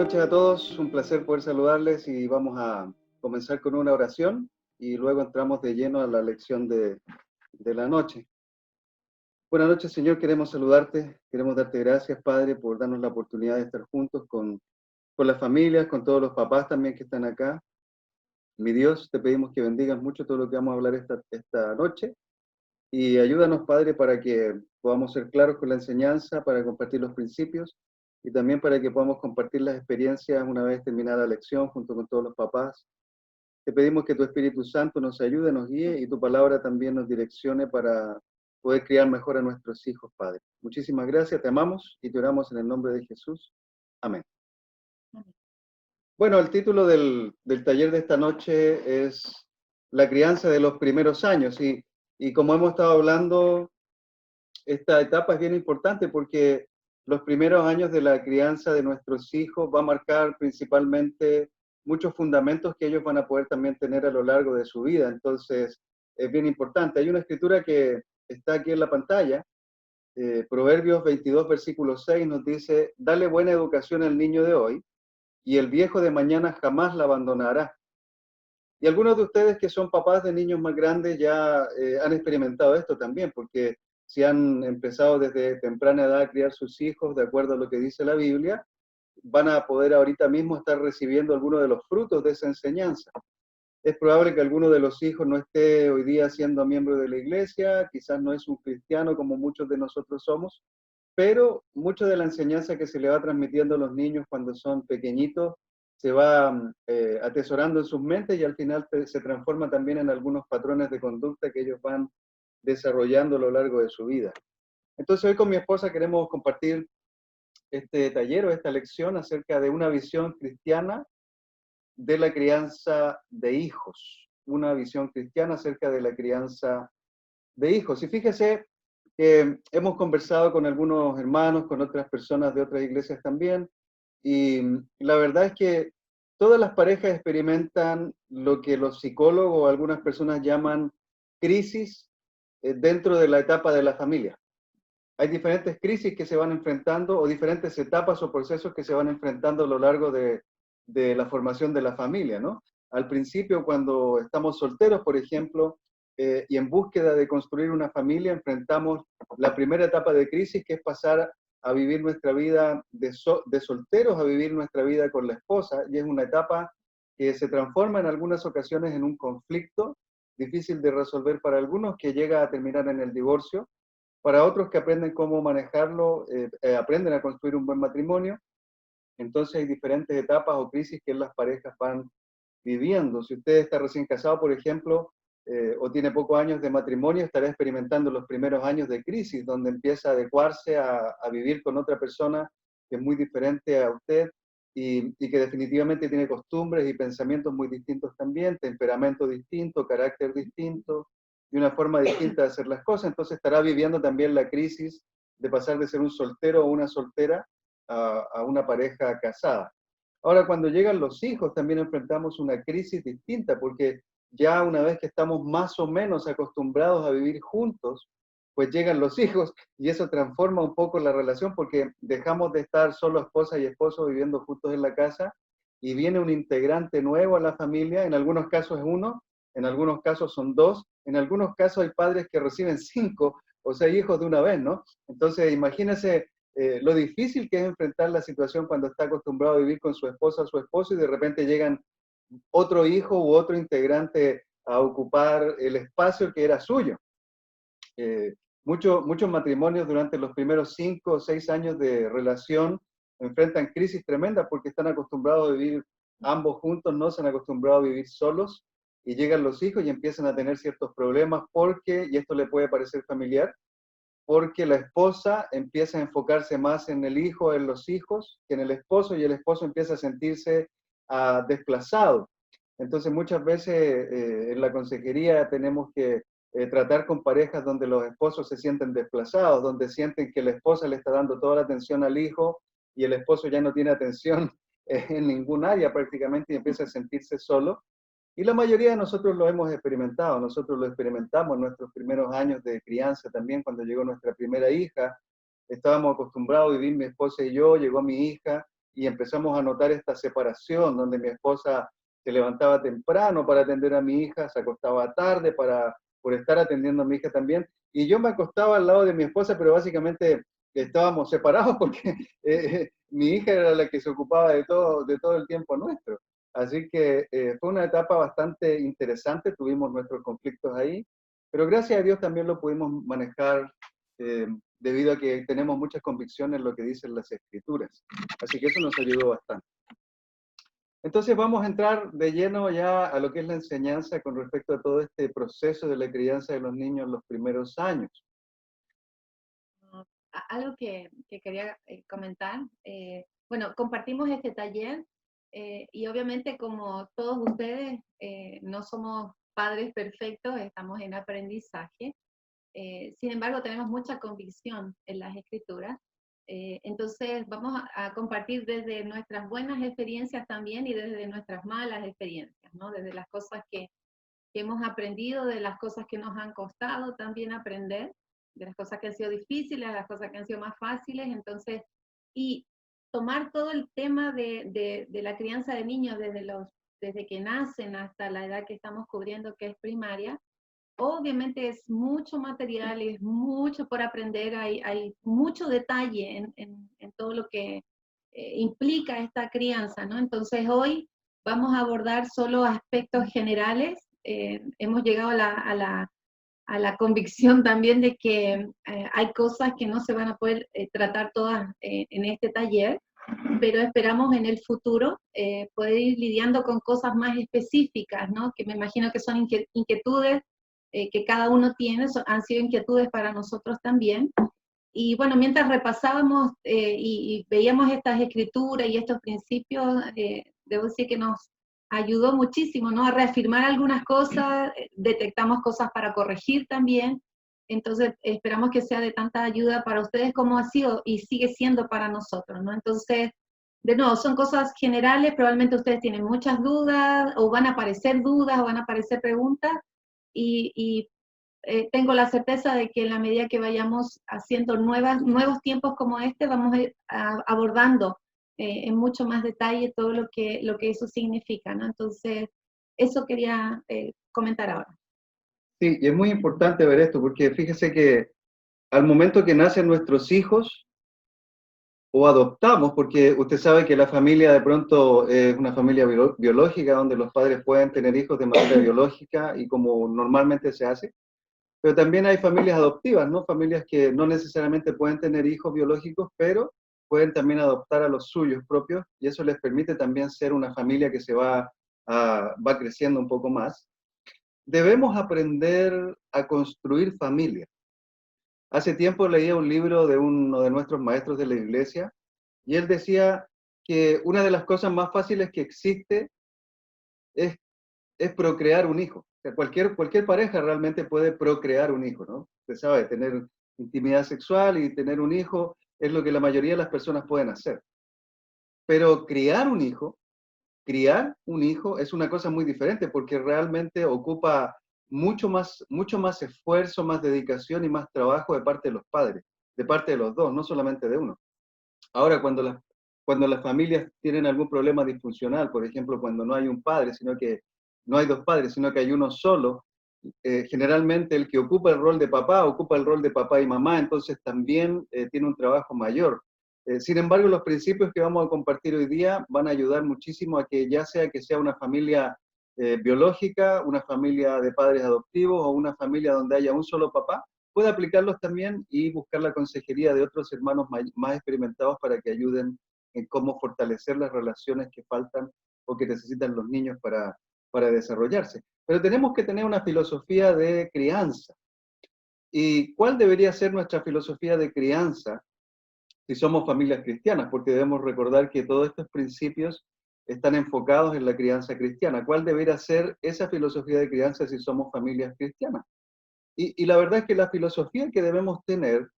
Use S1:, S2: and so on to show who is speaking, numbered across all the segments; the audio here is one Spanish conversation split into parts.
S1: noches a todos, un placer poder saludarles y vamos a comenzar con una oración y luego entramos de lleno a la lección de la noche. Buenas noches, Señor, queremos saludarte, queremos darte gracias, Padre, por darnos la oportunidad de estar juntos con las familias, con todos los papás también que están acá. Mi Dios, te pedimos que bendigas mucho todo lo que vamos a hablar esta noche y ayúdanos, Padre, para que podamos ser claros con la enseñanza, para compartir los principios y también para que podamos compartir las experiencias una vez terminada la lección junto con todos los papás. Te pedimos que tu Espíritu Santo nos ayude, nos guíe y tu palabra también nos direccione para poder criar mejor a nuestros hijos, Padre. Muchísimas gracias, te amamos y te oramos en el nombre de Jesús. Amén. Bueno, el título del taller de esta noche es La crianza de los primeros años y como hemos estado hablando, esta etapa es bien importante porque los primeros años de la crianza de nuestros hijos va a marcar principalmente muchos fundamentos que ellos van a poder también tener a lo largo de su vida. Entonces, es bien importante. Hay una escritura que está aquí en la pantalla, Proverbios 22, versículo 6, nos dice, dale buena educación al niño de hoy y el viejo de mañana jamás la abandonará. Y algunos de ustedes que son papás de niños más grandes ya han experimentado esto también, porque si han empezado desde temprana edad a criar sus hijos de acuerdo a lo que dice la Biblia, van a poder ahorita mismo estar recibiendo algunos de los frutos de esa enseñanza. Es probable que alguno de los hijos no esté hoy día siendo miembro de la iglesia, quizás no es un cristiano como muchos de nosotros somos, pero mucho de la enseñanza que se le va transmitiendo a los niños cuando son pequeñitos se va atesorando en sus mentes y al final se transforma también en algunos patrones de conducta que ellos van desarrollando a lo largo de su vida. Entonces hoy con mi esposa queremos compartir este taller o esta lección acerca de una visión cristiana de la crianza de hijos, una visión cristiana acerca de la crianza de hijos. Y fíjese que hemos conversado con algunos hermanos, con otras personas de otras iglesias también, y la verdad es que todas las parejas experimentan lo que los psicólogos o algunas personas llaman crisis dentro de la etapa de la familia. Hay diferentes crisis que se van enfrentando o diferentes etapas o procesos que se van enfrentando a lo largo de la formación de la familia, ¿no? Al principio, cuando estamos solteros, por ejemplo, y en búsqueda de construir una familia, enfrentamos la primera etapa de crisis, que es pasar a vivir nuestra vida de solteros a vivir nuestra vida con la esposa, y es una etapa que se transforma en algunas ocasiones en un conflicto difícil de resolver para algunos, que llega a terminar en el divorcio. Para otros que aprenden cómo manejarlo, aprenden a construir un buen matrimonio. Entonces hay diferentes etapas o crisis que las parejas van viviendo. Si usted está recién casado, por ejemplo, o tiene pocos años de matrimonio, estará experimentando los primeros años de crisis, donde empieza a adecuarse a vivir con otra persona que es muy diferente a usted y que definitivamente tiene costumbres y pensamientos muy distintos también, temperamento distinto, carácter distinto y una forma distinta de hacer las cosas. Entonces estará viviendo también la crisis de pasar de ser un soltero o una soltera a una pareja casada. Ahora, cuando llegan los hijos, también enfrentamos una crisis distinta, porque ya una vez que estamos más o menos acostumbrados a vivir juntos, pues llegan los hijos y eso transforma un poco la relación porque dejamos de estar solo esposa y esposo viviendo juntos en la casa y viene un integrante nuevo a la familia. En algunos casos es uno, en algunos casos son dos, en algunos casos hay padres que reciben 5 o 6 hijos de una vez, ¿no? Entonces, imagínense lo difícil que es enfrentar la situación cuando está acostumbrado a vivir con su esposa o su esposo y de repente llegan otro hijo u otro integrante a ocupar el espacio que era suyo. Muchos matrimonios durante los primeros 5 o 6 años de relación enfrentan crisis tremendas porque están acostumbrados a vivir ambos juntos, no se han acostumbrado a vivir solos y llegan los hijos y empiezan a tener ciertos problemas porque, y esto le puede parecer familiar, porque la esposa empieza a enfocarse más en el hijo, en los hijos, que en el esposo, y el esposo empieza a sentirse desplazado. Entonces, muchas veces en la consejería tenemos que tratar con parejas donde los esposos se sienten desplazados, donde sienten que la esposa le está dando toda la atención al hijo y el esposo ya no tiene atención en ningún área prácticamente y empieza a sentirse solo. Y la mayoría de nosotros lo hemos experimentado, nosotros lo experimentamos en nuestros primeros años de crianza también, cuando llegó nuestra primera hija, estábamos acostumbrados a vivir mi esposa y yo, llegó mi hija, y empezamos a notar esta separación, donde mi esposa se levantaba temprano para atender a mi hija, se acostaba tarde por estar atendiendo a mi hija también, y yo me acostaba al lado de mi esposa, pero básicamente estábamos separados porque mi hija era la que se ocupaba de todo el tiempo nuestro. Así que fue una etapa bastante interesante, tuvimos nuestros conflictos ahí, pero gracias a Dios también lo pudimos manejar debido a que tenemos muchas convicciones en lo que dicen las Escrituras. Así que eso nos ayudó bastante. Entonces vamos a entrar de lleno ya a lo que es la enseñanza con respecto a todo este proceso de la crianza de los niños en los primeros años.
S2: Algo que quería comentar, bueno, compartimos este taller y obviamente como todos ustedes no somos padres perfectos, estamos en aprendizaje. Sin embargo, tenemos mucha convicción en las escrituras. Entonces, vamos a compartir desde nuestras buenas experiencias también y desde nuestras malas experiencias, ¿no? Desde las cosas que hemos aprendido, de las cosas que nos han costado también aprender, de las cosas que han sido difíciles, de las cosas que han sido más fáciles. Entonces, y tomar todo el tema de la crianza de niños desde que nacen hasta la edad que estamos cubriendo, que es primaria. Obviamente es mucho material, es mucho por aprender, hay mucho detalle en todo lo que implica esta crianza, ¿no? Entonces hoy vamos a abordar solo aspectos generales. Hemos llegado a la convicción también de que hay cosas que no se van a poder tratar todas en este taller, pero esperamos en el futuro poder ir lidiando con cosas más específicas, ¿no? Que me imagino que son inquietudes que cada uno tiene, han sido inquietudes para nosotros también. Y bueno, mientras repasábamos y veíamos estas escrituras y estos principios, debo decir que nos ayudó muchísimo, ¿no? A reafirmar algunas cosas, detectamos cosas para corregir también. Entonces, esperamos que sea de tanta ayuda para ustedes como ha sido y sigue siendo para nosotros, ¿no? Entonces, de nuevo, son cosas generales, probablemente ustedes tienen muchas dudas, o van a aparecer dudas, o van a aparecer preguntas, y tengo la certeza de que en la medida que vayamos haciendo nuevos tiempos como este, vamos a ir abordando en mucho más detalle todo lo que eso significa, ¿no? Entonces, eso quería comentar ahora.
S1: Sí, y es muy importante ver esto, porque fíjese que al momento que nacen nuestros hijos, o adoptamos, porque usted sabe que la familia de pronto es una familia biológica, donde los padres pueden tener hijos de manera biológica y como normalmente se hace, pero también hay familias adoptivas, ¿no? Familias que no necesariamente pueden tener hijos biológicos, pero pueden también adoptar a los suyos propios y eso les permite también ser una familia que va creciendo un poco más. Debemos aprender a construir familia. Hace tiempo leía un libro de uno de nuestros maestros de la iglesia y él decía que una de las cosas más fáciles que existe es, es procrear un hijo. O sea, cualquier pareja realmente puede procrear un hijo, ¿no? Usted sabe, tener intimidad sexual y tener un hijo es lo que la mayoría de las personas pueden hacer. Pero criar un hijo es una cosa muy diferente porque realmente ocupa mucho más esfuerzo, más dedicación y más trabajo de parte de los padres, de parte de los dos, no solamente de uno. Ahora, cuando las familias tienen algún problema disfuncional, por ejemplo, cuando no hay un padre, sino que no hay dos padres, sino que hay uno solo, generalmente el que ocupa el rol de papá y mamá, entonces también tiene un trabajo mayor. Sin embargo, los principios que vamos a compartir hoy día van a ayudar muchísimo a que ya sea que sea una familia biológica, una familia de padres adoptivos o una familia donde haya un solo papá, puede aplicarlos también y buscar la consejería de otros hermanos más experimentados para que ayuden en cómo fortalecer las relaciones que faltan o que necesitan los niños para desarrollarse. Pero tenemos que tener una filosofía de crianza. ¿Y cuál debería ser nuestra filosofía de crianza si somos familias cristianas? Porque debemos recordar que todos estos principios están enfocados en la crianza cristiana. ¿Cuál debería ser esa filosofía de crianza si somos familias cristianas? Y la verdad es que la filosofía que debemos tener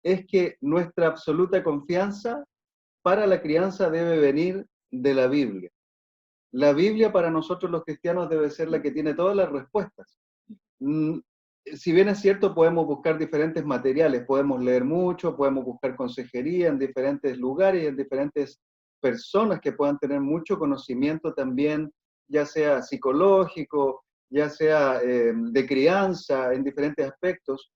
S1: es que nuestra absoluta confianza para la crianza debe venir de la Biblia. La Biblia para nosotros los cristianos debe ser la que tiene todas las respuestas. Mm, Si bien es cierto, podemos buscar diferentes materiales, podemos leer mucho, podemos buscar consejería en diferentes lugares y en diferentes personas que puedan tener mucho conocimiento también, ya sea psicológico, ya sea de crianza, en diferentes aspectos,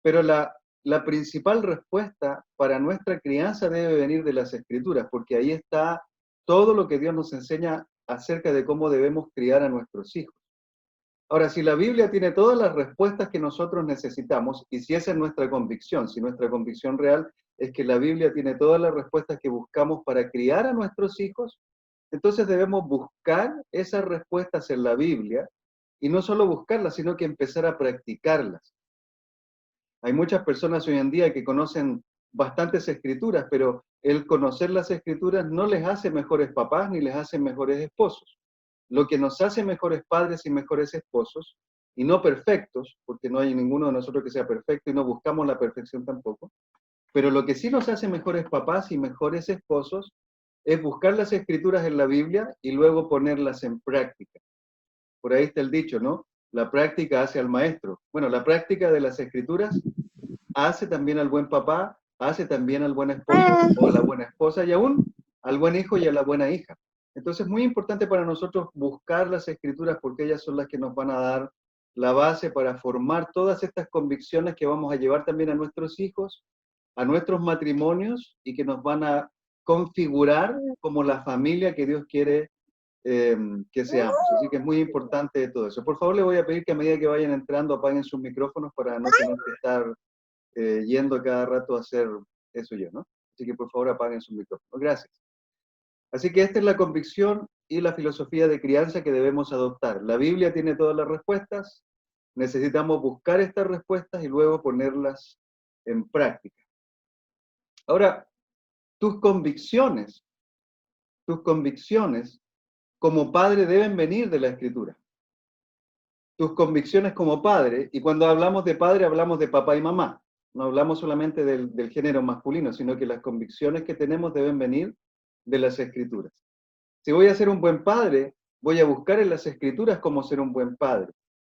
S1: pero la principal respuesta para nuestra crianza debe venir de las Escrituras, porque ahí está todo lo que Dios nos enseña acerca de cómo debemos criar a nuestros hijos. Ahora, si la Biblia tiene todas las respuestas que nosotros necesitamos, y si esa es nuestra convicción, si nuestra convicción real es que la Biblia tiene todas las respuestas que buscamos para criar a nuestros hijos, entonces debemos buscar esas respuestas en la Biblia, y no solo buscarlas, sino que empezar a practicarlas. Hay muchas personas hoy en día que conocen bastantes escrituras, pero el conocer las escrituras no les hace mejores papás ni les hace mejores esposos. Lo que nos hace mejores padres y mejores esposos, y no perfectos, porque no hay ninguno de nosotros que sea perfecto y no buscamos la perfección tampoco, pero lo que sí nos hace mejores papás y mejores esposos es buscar las escrituras en la Biblia y luego ponerlas en práctica. Por ahí está el dicho, ¿no? La práctica hace al maestro. Bueno, la práctica de las escrituras hace también al buen papá, hace también al buen esposo o a la buena esposa y aún al buen hijo y a la buena hija. Entonces es muy importante para nosotros buscar las escrituras porque ellas son las que nos van a dar la base para formar todas estas convicciones que vamos a llevar también a nuestros hijos, a nuestros matrimonios y que nos van a configurar como la familia que Dios quiere que seamos. Así que es muy importante todo eso. Por favor, le voy a pedir que a medida que vayan entrando apaguen sus micrófonos para no tener que estar yendo cada rato a hacer eso yo, ¿no? Así que por favor apaguen sus micrófonos. Gracias. Así que esta es la convicción y la filosofía de crianza que debemos adoptar. La Biblia tiene todas las respuestas, necesitamos buscar estas respuestas y luego ponerlas en práctica. Ahora, tus convicciones como padre deben venir de la Escritura. Tus convicciones como padre, y cuando hablamos de padre hablamos de papá y mamá, no hablamos solamente del género masculino, sino que las convicciones que tenemos deben venir de las Escrituras. Si voy a ser un buen padre, voy a buscar en las Escrituras cómo ser un buen padre.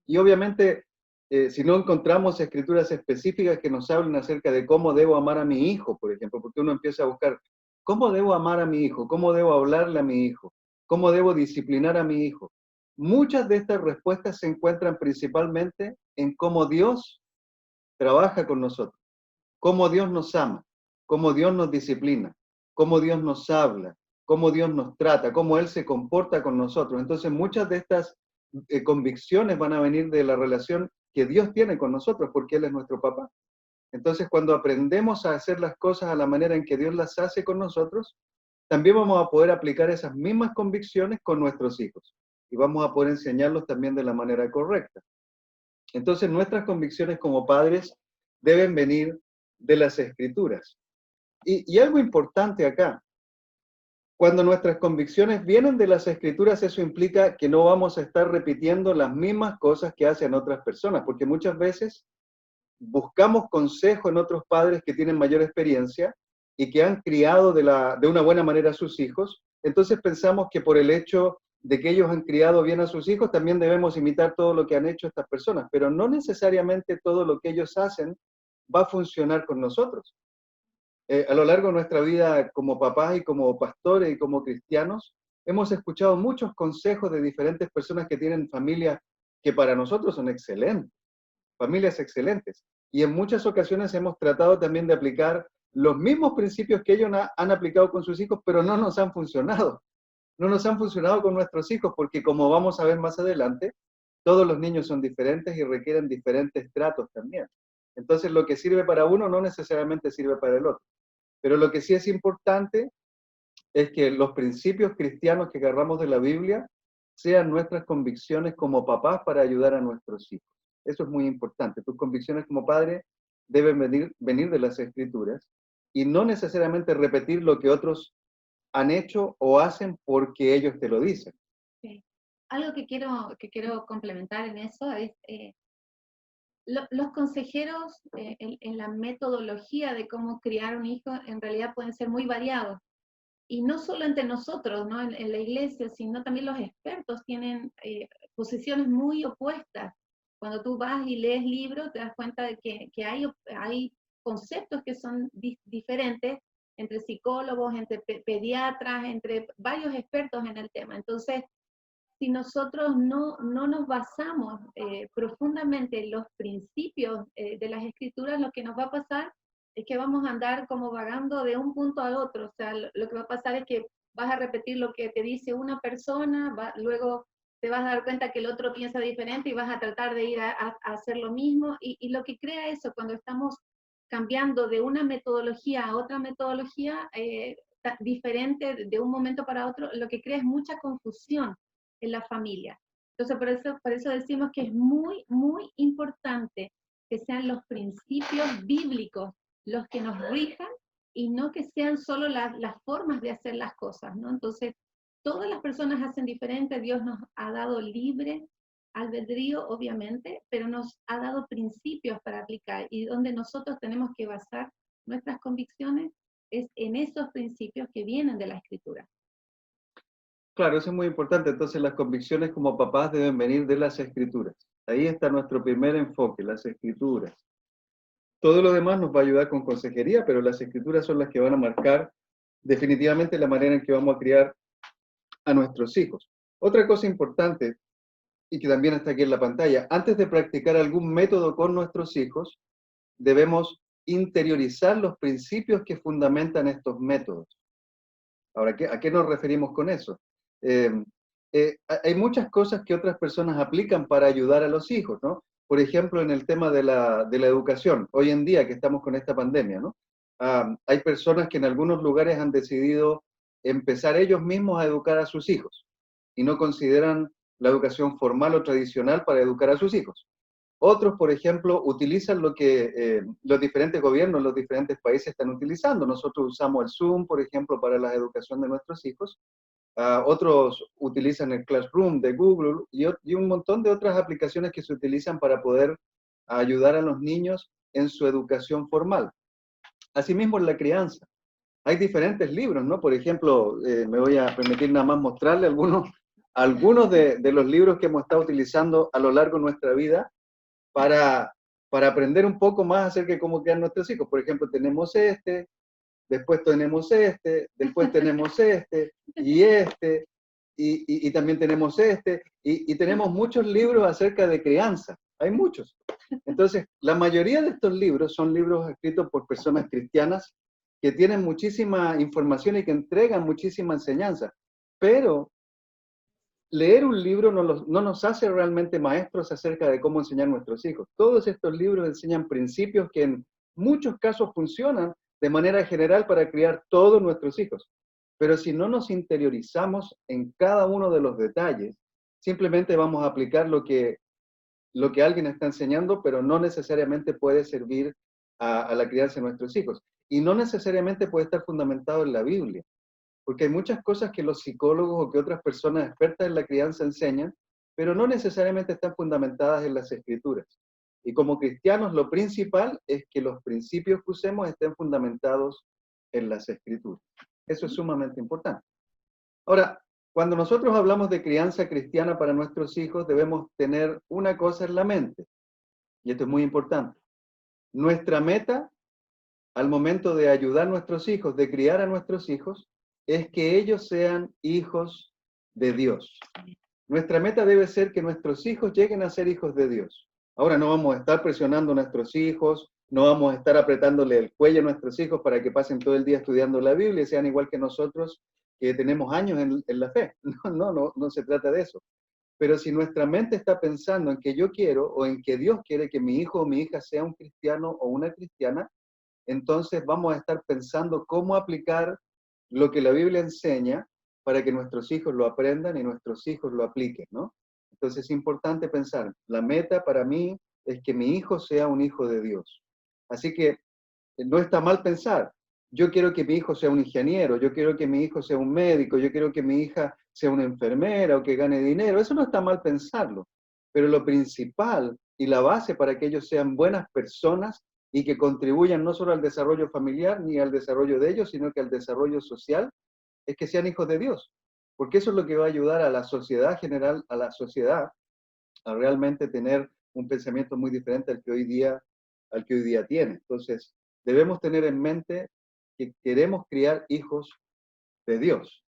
S1: Y obviamente, si no encontramos escrituras específicas que nos hablen acerca de cómo debo amar a mi hijo, por ejemplo, porque uno empieza a buscar, ¿cómo debo amar a mi hijo? ¿Cómo debo hablarle a mi hijo? ¿Cómo debo disciplinar a mi hijo? Muchas de estas respuestas se encuentran principalmente en cómo Dios trabaja con nosotros, cómo Dios nos ama, cómo Dios nos disciplina, cómo Dios nos habla, cómo Dios nos trata, cómo Él se comporta con nosotros. Entonces, muchas de estas convicciones van a venir de la relación que Dios tiene con nosotros, porque Él es nuestro papá. Entonces, cuando aprendemos a hacer las cosas a la manera en que Dios las hace con nosotros, también vamos a poder aplicar esas mismas convicciones con nuestros hijos y vamos a poder enseñarlos también de la manera correcta. Entonces, nuestras convicciones como padres deben venir de las Escrituras. Y algo importante acá, cuando nuestras convicciones vienen de las Escrituras, eso implica que no vamos a estar repitiendo las mismas cosas que hacen otras personas, porque muchas veces buscamos consejo en otros padres que tienen mayor experiencia y que han criado de una buena manera a sus hijos, entonces pensamos que por el hecho de que ellos han criado bien a sus hijos, también debemos imitar todo lo que han hecho estas personas, pero no necesariamente todo lo que ellos hacen va a funcionar con nosotros. A lo largo de nuestra vida como papás y como pastores y como cristianos, hemos escuchado muchos consejos de diferentes personas que tienen familias que para nosotros son excelentes, familias excelentes. Y en muchas ocasiones hemos tratado también de aplicar los mismos principios que ellos han aplicado con sus hijos, pero no nos han funcionado. No nos han funcionado con nuestros hijos porque, como vamos a ver más adelante, todos los niños son diferentes y requieren diferentes tratos también. Entonces, lo que sirve para uno no necesariamente sirve para el otro. Pero lo que sí es importante es que los principios cristianos que agarramos de la Biblia sean nuestras convicciones como papás para ayudar a nuestros hijos. Eso es muy importante. Tus convicciones como padre deben venir de las Escrituras y no necesariamente repetir lo que otros han hecho o hacen porque ellos te lo dicen.
S2: Sí. Algo que quiero complementar en eso es los consejeros en la metodología de cómo criar un hijo en realidad pueden ser muy variados. Y no solo entre nosotros, ¿no? En la iglesia, sino también los expertos tienen posiciones muy opuestas. Cuando tú vas y lees libros, te das cuenta de que hay conceptos que son diferentes, entre psicólogos, entre pediatras, entre varios expertos en el tema. Entonces, si nosotros no nos basamos profundamente en los principios de las escrituras, lo que nos va a pasar es que vamos a andar como vagando de un punto al otro. O sea, lo que va a pasar es que vas a repetir lo que te dice una persona, luego te vas a dar cuenta que el otro piensa diferente y vas a tratar de ir a hacer lo mismo. Y lo que crea eso, cuando estamos cambiando de una metodología a otra metodología diferente de un momento para otro, lo que crea es mucha confusión en la familia. Entonces, por eso decimos que es muy, muy importante que sean los principios bíblicos los que nos rijan y no que sean solo las formas de hacer las cosas, ¿no? Entonces, todas las personas hacen diferente, Dios nos ha dado libre albedrío, obviamente, pero nos ha dado principios para aplicar y donde nosotros tenemos que basar nuestras convicciones es en esos principios que vienen de la Escritura.
S1: Claro, eso es muy importante. Entonces, las convicciones como papás deben venir de las Escrituras. Ahí está nuestro primer enfoque, las Escrituras. Todo lo demás nos va a ayudar con consejería, pero las Escrituras son las que van a marcar definitivamente la manera en que vamos a criar a nuestros hijos. Otra cosa importante, y que también está aquí en la pantalla, antes de practicar algún método con nuestros hijos, debemos interiorizar los principios que fundamentan estos métodos. Ahora, ¿a qué nos referimos con eso? Eh, hay muchas cosas que otras personas aplican para ayudar a los hijos, ¿no? Por ejemplo, en el tema de la educación, hoy en día que estamos con esta pandemia, ¿no? Hay personas que en algunos lugares han decidido empezar ellos mismos a educar a sus hijos y no consideran la educación formal o tradicional para educar a sus hijos. Otros, por ejemplo, utilizan lo que los diferentes gobiernos, los diferentes países están utilizando. Nosotros usamos el Zoom, por ejemplo, para la educación de nuestros hijos. Otros utilizan el Classroom de Google y un montón de otras aplicaciones que se utilizan para poder ayudar a los niños en su educación formal. Asimismo, en la crianza. Hay diferentes libros, ¿no? Por ejemplo, me voy a permitir nada más mostrarle algunos de los libros que hemos estado utilizando a lo largo de nuestra vida para, para aprender un poco más acerca de cómo criar nuestros hijos. Por ejemplo, tenemos después tenemos después tenemos y también tenemos y tenemos muchos libros acerca de crianza. Hay muchos. Entonces, la mayoría de estos libros son libros escritos por personas cristianas que tienen muchísima información y que entregan muchísima enseñanza. Pero leer un libro no nos hace realmente maestros acerca de cómo enseñar a nuestros hijos. Todos estos libros enseñan principios que en muchos casos funcionan de manera general para criar todos nuestros hijos. Pero si no nos interiorizamos en cada uno de los detalles, simplemente vamos a aplicar lo que alguien está enseñando, pero no necesariamente puede servir a la crianza de nuestros hijos. Y no necesariamente puede estar fundamentado en la Biblia, porque hay muchas cosas que los psicólogos o que otras personas expertas en la crianza enseñan, pero no necesariamente están fundamentadas en las escrituras. Y como cristianos, lo principal es que los principios que usemos estén fundamentados en las escrituras. Eso es sumamente importante. Ahora, cuando nosotros hablamos de crianza cristiana para nuestros hijos, debemos tener una cosa en la mente, y esto es muy importante. Nuestra meta al momento de ayudar a nuestros hijos, de criar a nuestros hijos, es que ellos sean hijos de Dios. Nuestra meta debe ser que nuestros hijos lleguen a ser hijos de Dios. Ahora no vamos a estar presionando a nuestros hijos, no vamos a estar apretándole el cuello a nuestros hijos para que pasen todo el día estudiando la Biblia y sean igual que nosotros que tenemos años en la fe. No se trata de eso. Pero si nuestra mente está pensando en que yo quiero o en que Dios quiere que mi hijo o mi hija sea un cristiano o una cristiana, entonces vamos a estar pensando cómo aplicar lo que la Biblia enseña para que nuestros hijos lo aprendan y nuestros hijos lo apliquen, ¿no? Entonces es importante pensar, la meta para mí es que mi hijo sea un hijo de Dios. Así que no está mal pensar, yo quiero que mi hijo sea un ingeniero, yo quiero que mi hijo sea un médico, yo quiero que mi hija sea una enfermera o que gane dinero, eso no está mal pensarlo, pero lo principal y la base para que ellos sean buenas personas y que contribuyan no solo al desarrollo familiar ni al desarrollo de ellos, sino que al desarrollo social, es que sean hijos de Dios, porque eso es lo que va a ayudar a la sociedad general, a la sociedad, a realmente tener un pensamiento muy diferente al que hoy día tiene. Entonces, debemos tener en mente que queremos criar hijos de Dios.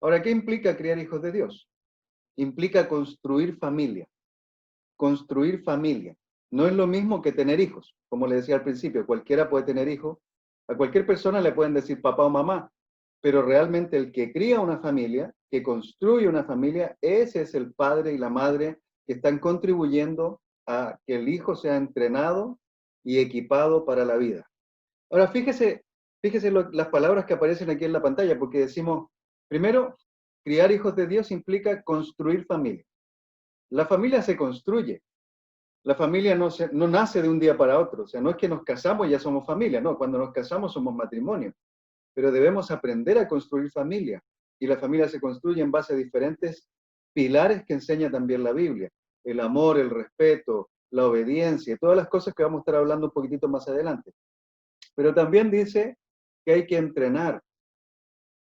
S1: Ahora, ¿qué implica criar hijos de Dios? Implica construir familia. Construir familia. No es lo mismo que tener hijos. Como le decía al principio, cualquiera puede tener hijos. A cualquier persona le pueden decir papá o mamá, pero realmente el que cría una familia, que construye una familia, ese es el padre y la madre que están contribuyendo a que el hijo sea entrenado y equipado para la vida. Ahora, fíjese las palabras que aparecen aquí en la pantalla, porque decimos, primero, criar hijos de Dios implica construir familia. La familia se construye. La familia no nace de un día para otro. O sea, no es que nos casamos y ya somos familia. No, cuando nos casamos somos matrimonio. Pero debemos aprender a construir familia. Y la familia se construye en base a diferentes pilares que enseña también la Biblia. El amor, el respeto, la obediencia, todas las cosas que vamos a estar hablando un poquitito más adelante. Pero también dice que hay que entrenar.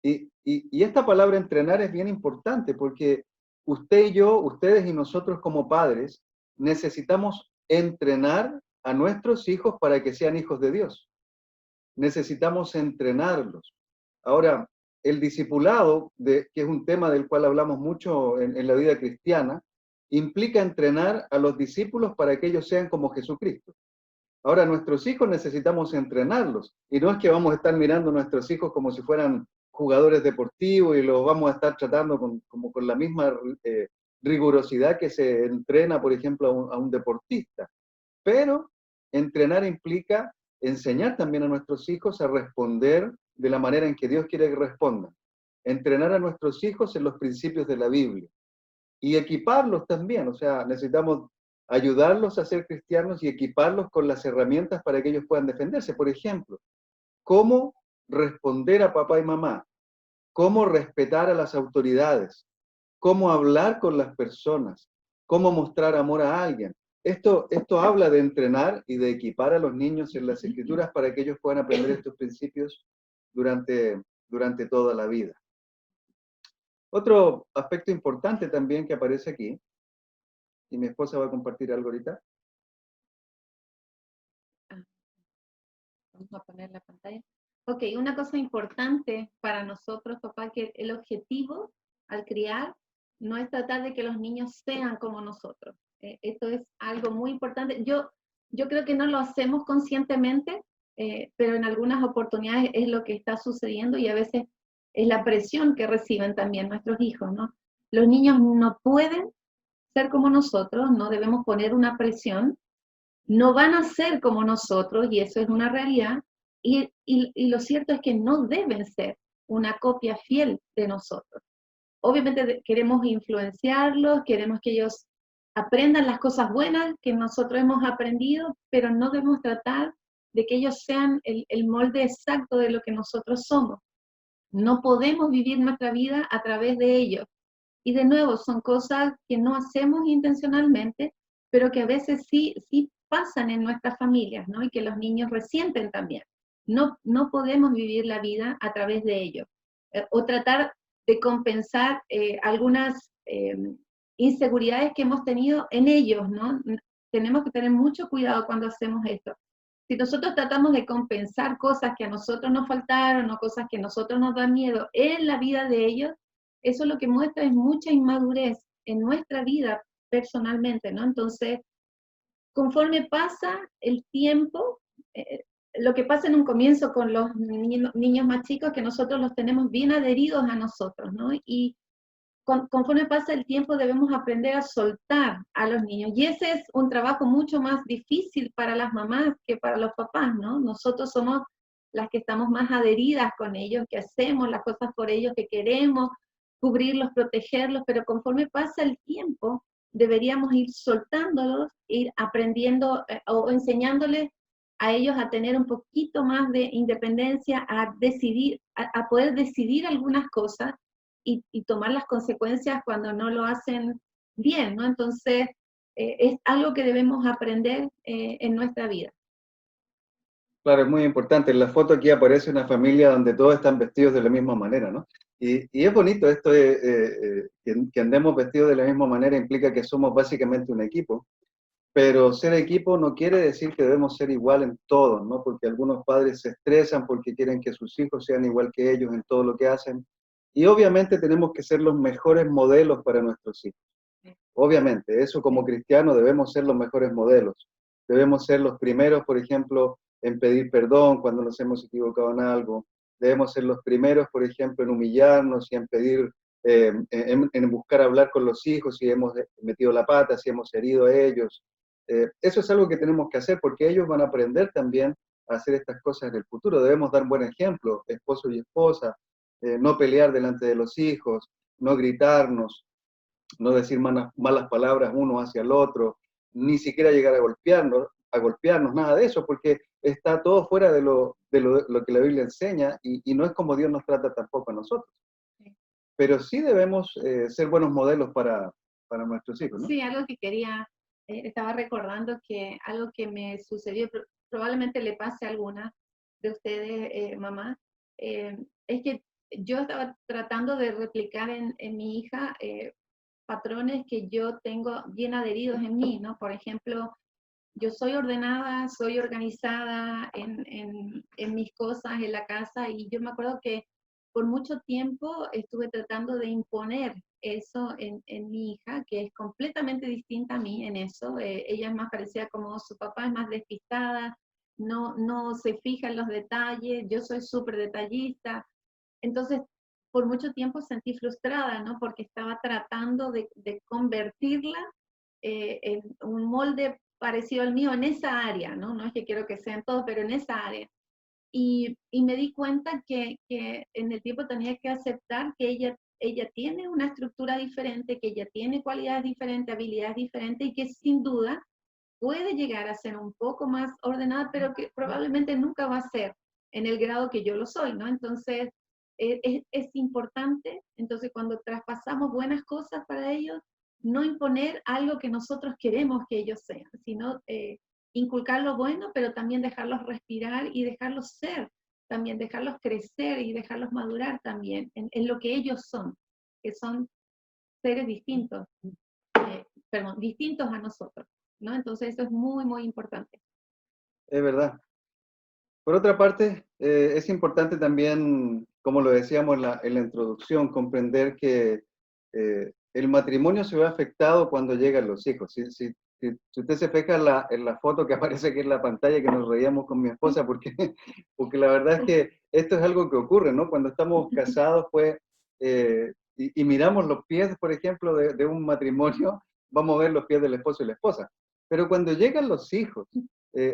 S1: Y esta palabra entrenar es bien importante porque usted y yo, ustedes y nosotros como padres, necesitamos entrenar a nuestros hijos para que sean hijos de Dios. Necesitamos entrenarlos. Ahora, el discipulado, que es un tema del cual hablamos mucho en la vida cristiana, implica entrenar a los discípulos para que ellos sean como Jesucristo. Ahora, nuestros hijos necesitamos entrenarlos. Y no es que vamos a estar mirando a nuestros hijos como si fueran jugadores deportivos y los vamos a estar tratando como con la misma rigurosidad que se entrena, por ejemplo, a un deportista. Pero entrenar implica enseñar también a nuestros hijos a responder de la manera en que Dios quiere que respondan. Entrenar a nuestros hijos en los principios de la Biblia. Y equiparlos también, o sea, necesitamos ayudarlos a ser cristianos y equiparlos con las herramientas para que ellos puedan defenderse. Por ejemplo, cómo responder a papá y mamá, cómo respetar a las autoridades, cómo hablar con las personas, cómo mostrar amor a alguien. Esto habla de entrenar y de equipar a los niños en las escrituras para que ellos puedan aprender estos principios durante toda la vida. Otro aspecto importante también que aparece aquí, y mi esposa va a compartir algo ahorita.
S2: Vamos a poner la pantalla. Ok, una cosa importante para nosotros, papá, que el objetivo al criar no es tratar de que los niños sean como nosotros. Esto es algo muy importante. Yo creo que no lo hacemos conscientemente, pero en algunas oportunidades es lo que está sucediendo y a veces es la presión que reciben también nuestros hijos, ¿no? Los niños no pueden ser como nosotros, no debemos poner una presión, no van a ser como nosotros, y eso es una realidad, y lo cierto es que no deben ser una copia fiel de nosotros. Obviamente queremos influenciarlos, queremos que ellos aprendan las cosas buenas que nosotros hemos aprendido, pero no debemos tratar de que ellos sean el molde exacto de lo que nosotros somos. No podemos vivir nuestra vida a través de ellos. Y de nuevo, son cosas que no hacemos intencionalmente, pero que a veces sí pasan en nuestras familias, ¿no? Y que los niños resienten también. No podemos vivir la vida a través de ellos. O tratar de compensar algunas inseguridades que hemos tenido en ellos, ¿no? Tenemos que tener mucho cuidado cuando hacemos esto. Si nosotros tratamos de compensar cosas que a nosotros nos faltaron o cosas que a nosotros nos dan miedo en la vida de ellos, eso lo que muestra es mucha inmadurez en nuestra vida personalmente, ¿no? Entonces, conforme pasa el tiempo, lo que pasa en un comienzo con los niños más chicos, que nosotros los tenemos bien adheridos a nosotros, ¿no? Y conforme pasa el tiempo debemos aprender a soltar a los niños. Y ese es un trabajo mucho más difícil para las mamás que para los papás, ¿no? Nosotros somos las que estamos más adheridas con ellos, que hacemos las cosas por ellos, que queremos cubrirlos, protegerlos, pero conforme pasa el tiempo, deberíamos ir soltándolos, ir aprendiendo o enseñándoles a ellos a tener un poquito más de independencia, a decidir, a poder decidir algunas cosas y tomar las consecuencias cuando no lo hacen bien, ¿no? Entonces, es algo que debemos aprender en nuestra vida.
S1: Claro, es muy importante. En la foto aquí aparece una familia donde todos están vestidos de la misma manera, ¿no? Y es bonito esto que andemos vestidos de la misma manera, implica que somos básicamente un equipo. Pero ser equipo no quiere decir que debemos ser igual en todo, ¿no? Porque algunos padres se estresan porque quieren que sus hijos sean igual que ellos en todo lo que hacen. Y obviamente tenemos que ser los mejores modelos para nuestros hijos. Obviamente, eso como cristianos debemos ser los mejores modelos. Debemos ser los primeros, por ejemplo, en pedir perdón cuando nos hemos equivocado en algo. Debemos ser los primeros, por ejemplo, en humillarnos y en pedir, en buscar hablar con los hijos si hemos metido la pata, si hemos herido a ellos. Eso es algo que tenemos que hacer porque ellos van a aprender también a hacer estas cosas en el futuro. Debemos dar buen ejemplo, esposo y esposa, no pelear delante de los hijos, no gritarnos, no decir malas palabras uno hacia el otro, ni siquiera llegar a golpearnos, nada de eso, porque está todo fuera de lo que la Biblia enseña y no es como Dios nos trata tampoco a nosotros. Pero sí debemos ser buenos modelos para nuestros hijos, ¿no?
S2: Sí, algo que quería, estaba recordando que algo que me sucedió, probablemente le pase a alguna de ustedes, mamá, es que yo estaba tratando de replicar en mi hija patrones que yo tengo bien adheridos en mí, ¿no? Por ejemplo, yo soy ordenada, soy organizada en mis cosas en la casa y yo me acuerdo que por mucho tiempo estuve tratando de imponer eso en mi hija, que es completamente distinta a mí en eso. Ella es más parecida como su papá, es más despistada, no se fija en los detalles, yo soy súper detallista. Entonces, por mucho tiempo sentí frustrada, ¿no? Porque estaba tratando de convertirla en un molde parecido al mío en esa área, ¿no? No es que quiero que sean todos, pero en esa área. Y me di cuenta que en el tiempo tenía que aceptar que ella tiene una estructura diferente, que ella tiene cualidades diferentes, habilidades diferentes y que sin duda puede llegar a ser un poco más ordenada, pero que probablemente nunca va a ser en el grado que yo lo soy, ¿no? Entonces, es importante, entonces cuando traspasamos buenas cosas para ellos, no imponer algo que nosotros queremos que ellos sean, sino inculcar lo bueno, pero también dejarlos respirar y dejarlos ser, también dejarlos crecer y dejarlos madurar también en lo que ellos son, que son seres distintos, perdón, distintos a nosotros, ¿no? Entonces eso es muy, muy importante.
S1: Es verdad. Por otra parte, es importante también, como lo decíamos en la introducción, comprender que el matrimonio se ve afectado cuando llegan los hijos. Si usted se fija en la foto que aparece aquí en la pantalla, que nos reíamos con mi esposa, porque, porque la verdad es que esto es algo que ocurre, ¿no? Cuando estamos casados, pues, y miramos los pies, por ejemplo, de un matrimonio, vamos a ver los pies del esposo y la esposa. Pero cuando llegan los hijos,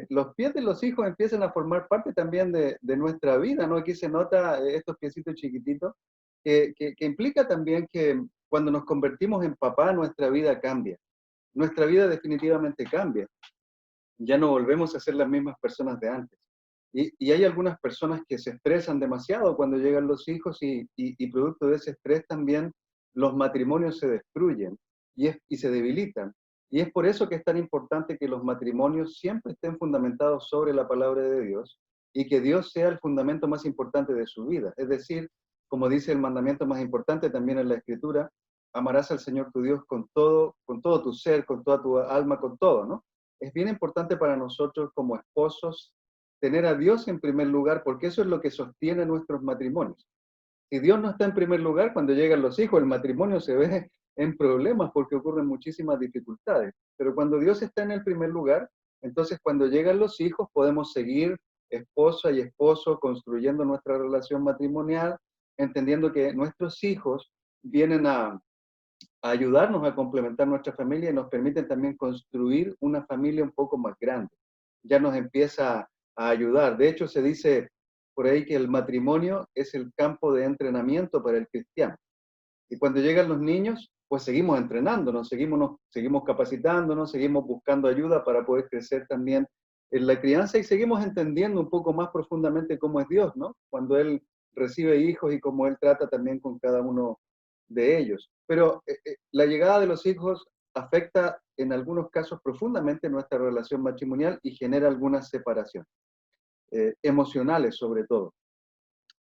S1: los pies de los hijos empiezan a formar parte también de nuestra vida, ¿no? Aquí se nota estos piecitos chiquititos, que implica también que cuando nos convertimos en papá, nuestra vida cambia. Nuestra vida definitivamente cambia. Ya no volvemos a ser las mismas personas de antes. Y hay algunas personas que se estresan demasiado cuando llegan los hijos y producto de ese estrés también los matrimonios se destruyen y se debilitan. Y es por eso que es tan importante que los matrimonios siempre estén fundamentados sobre la palabra de Dios y que Dios sea el fundamento más importante de su vida. Es decir, como dice el mandamiento más importante también en la Escritura, amarás al Señor tu Dios con todo tu ser, con toda tu alma, con todo, ¿no? Es bien importante para nosotros como esposos tener a Dios en primer lugar, porque eso es lo que sostiene nuestros matrimonios. Si Dios no está en primer lugar, cuando llegan los hijos, el matrimonio se ve en problemas porque ocurren muchísimas dificultades. Pero cuando Dios está en el primer lugar, entonces cuando llegan los hijos podemos seguir esposa y esposo construyendo nuestra relación matrimonial, entendiendo que nuestros hijos vienen a ayudarnos a complementar nuestra familia y nos permiten también construir una familia un poco más grande. Ya nos empieza a ayudar. De hecho, se dice por ahí que el matrimonio es el campo de entrenamiento para el cristiano. Y cuando llegan los niños, pues seguimos entrenándonos, seguimos capacitándonos, seguimos buscando ayuda para poder crecer también en la crianza y seguimos entendiendo un poco más profundamente cómo es Dios, ¿no? Cuando Él recibe hijos y cómo Él trata también con cada uno de ellos. Pero la llegada de los hijos afecta en algunos casos profundamente nuestra relación matrimonial y genera algunas separaciones, emocionales sobre todo.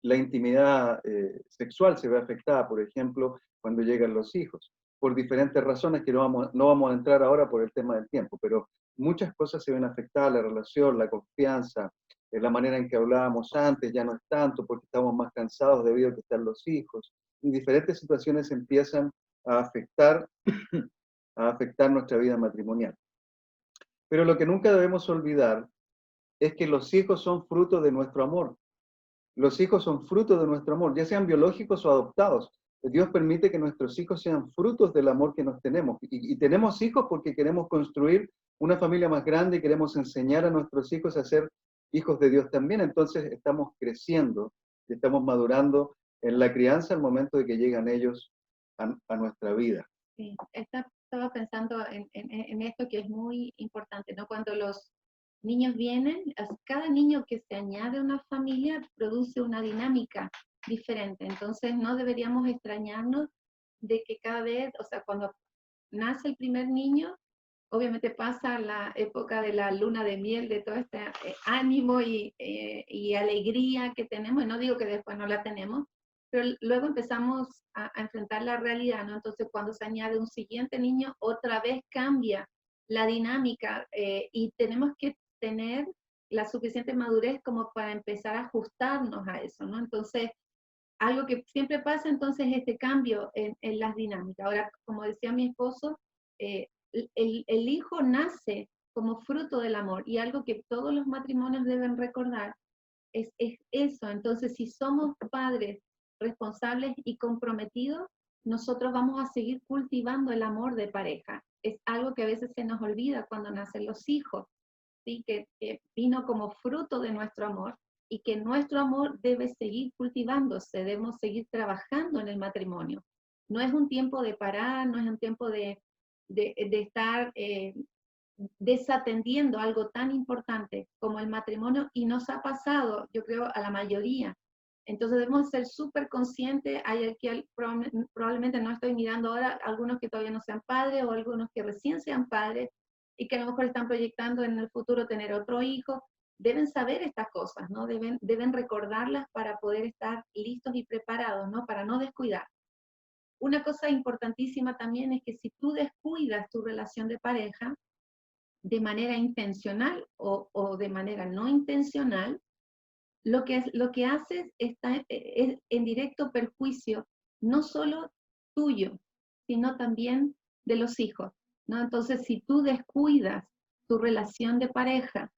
S1: La intimidad sexual se ve afectada, por ejemplo, cuando llegan los hijos, por diferentes razones que no vamos a entrar ahora por el tema del tiempo, pero muchas cosas se ven afectadas, la relación, la confianza, la manera en que hablábamos antes ya no es tanto porque estamos más cansados debido a que están los hijos. Y diferentes situaciones empiezan a afectar, a afectar nuestra vida matrimonial. Pero lo que nunca debemos olvidar es que los hijos son fruto de nuestro amor. Los hijos son fruto de nuestro amor, ya sean biológicos o adoptados. Dios permite que nuestros hijos sean frutos del amor que nos tenemos. Y tenemos hijos porque queremos construir una familia más grande y queremos enseñar a nuestros hijos a ser hijos de Dios también. Entonces estamos creciendo y estamos madurando en la crianza al momento de que llegan ellos a nuestra vida.
S2: Sí, estaba pensando en esto que es muy importante, ¿no? Cuando los niños vienen, cada niño que se añade a una familia produce una dinámica diferente. Entonces no deberíamos extrañarnos de que cada vez, o sea, cuando nace el primer niño, obviamente pasa la época de la luna de miel, de todo este ánimo y alegría que tenemos, y no digo que después no la tenemos, pero luego empezamos a enfrentar la realidad, ¿no? Entonces cuando se añade un siguiente niño, otra vez cambia la dinámica y tenemos que tener la suficiente madurez como para empezar a ajustarnos a eso, ¿no? Entonces, algo que siempre pasa entonces es este cambio en las dinámicas. Ahora, como decía mi esposo, el hijo nace como fruto del amor y algo que todos los matrimonios deben recordar es eso. Entonces, si somos padres responsables y comprometidos, nosotros vamos a seguir cultivando el amor de pareja. Es algo que a veces se nos olvida cuando nacen los hijos, ¿sí? Que vino como fruto de nuestro amor y que nuestro amor debe seguir cultivándose, debemos seguir trabajando en el matrimonio. No es un tiempo de parar, no es un tiempo de estar desatendiendo algo tan importante como el matrimonio, y nos ha pasado, yo creo, a la mayoría. Entonces debemos ser súper conscientes. Hay aquí, probablemente no estoy mirando ahora, algunos que todavía no sean padres o algunos que recién sean padres y que a lo mejor están proyectando en el futuro tener otro hijo. Deben saber estas cosas, ¿no? Deben recordarlas para poder estar listos y preparados, ¿no? Para no descuidar. Una cosa importantísima también es que si tú descuidas tu relación de pareja de manera intencional o de manera no intencional, lo que haces está es en directo perjuicio no solo tuyo, sino también de los hijos, ¿no? Entonces, si tú descuidas tu relación de pareja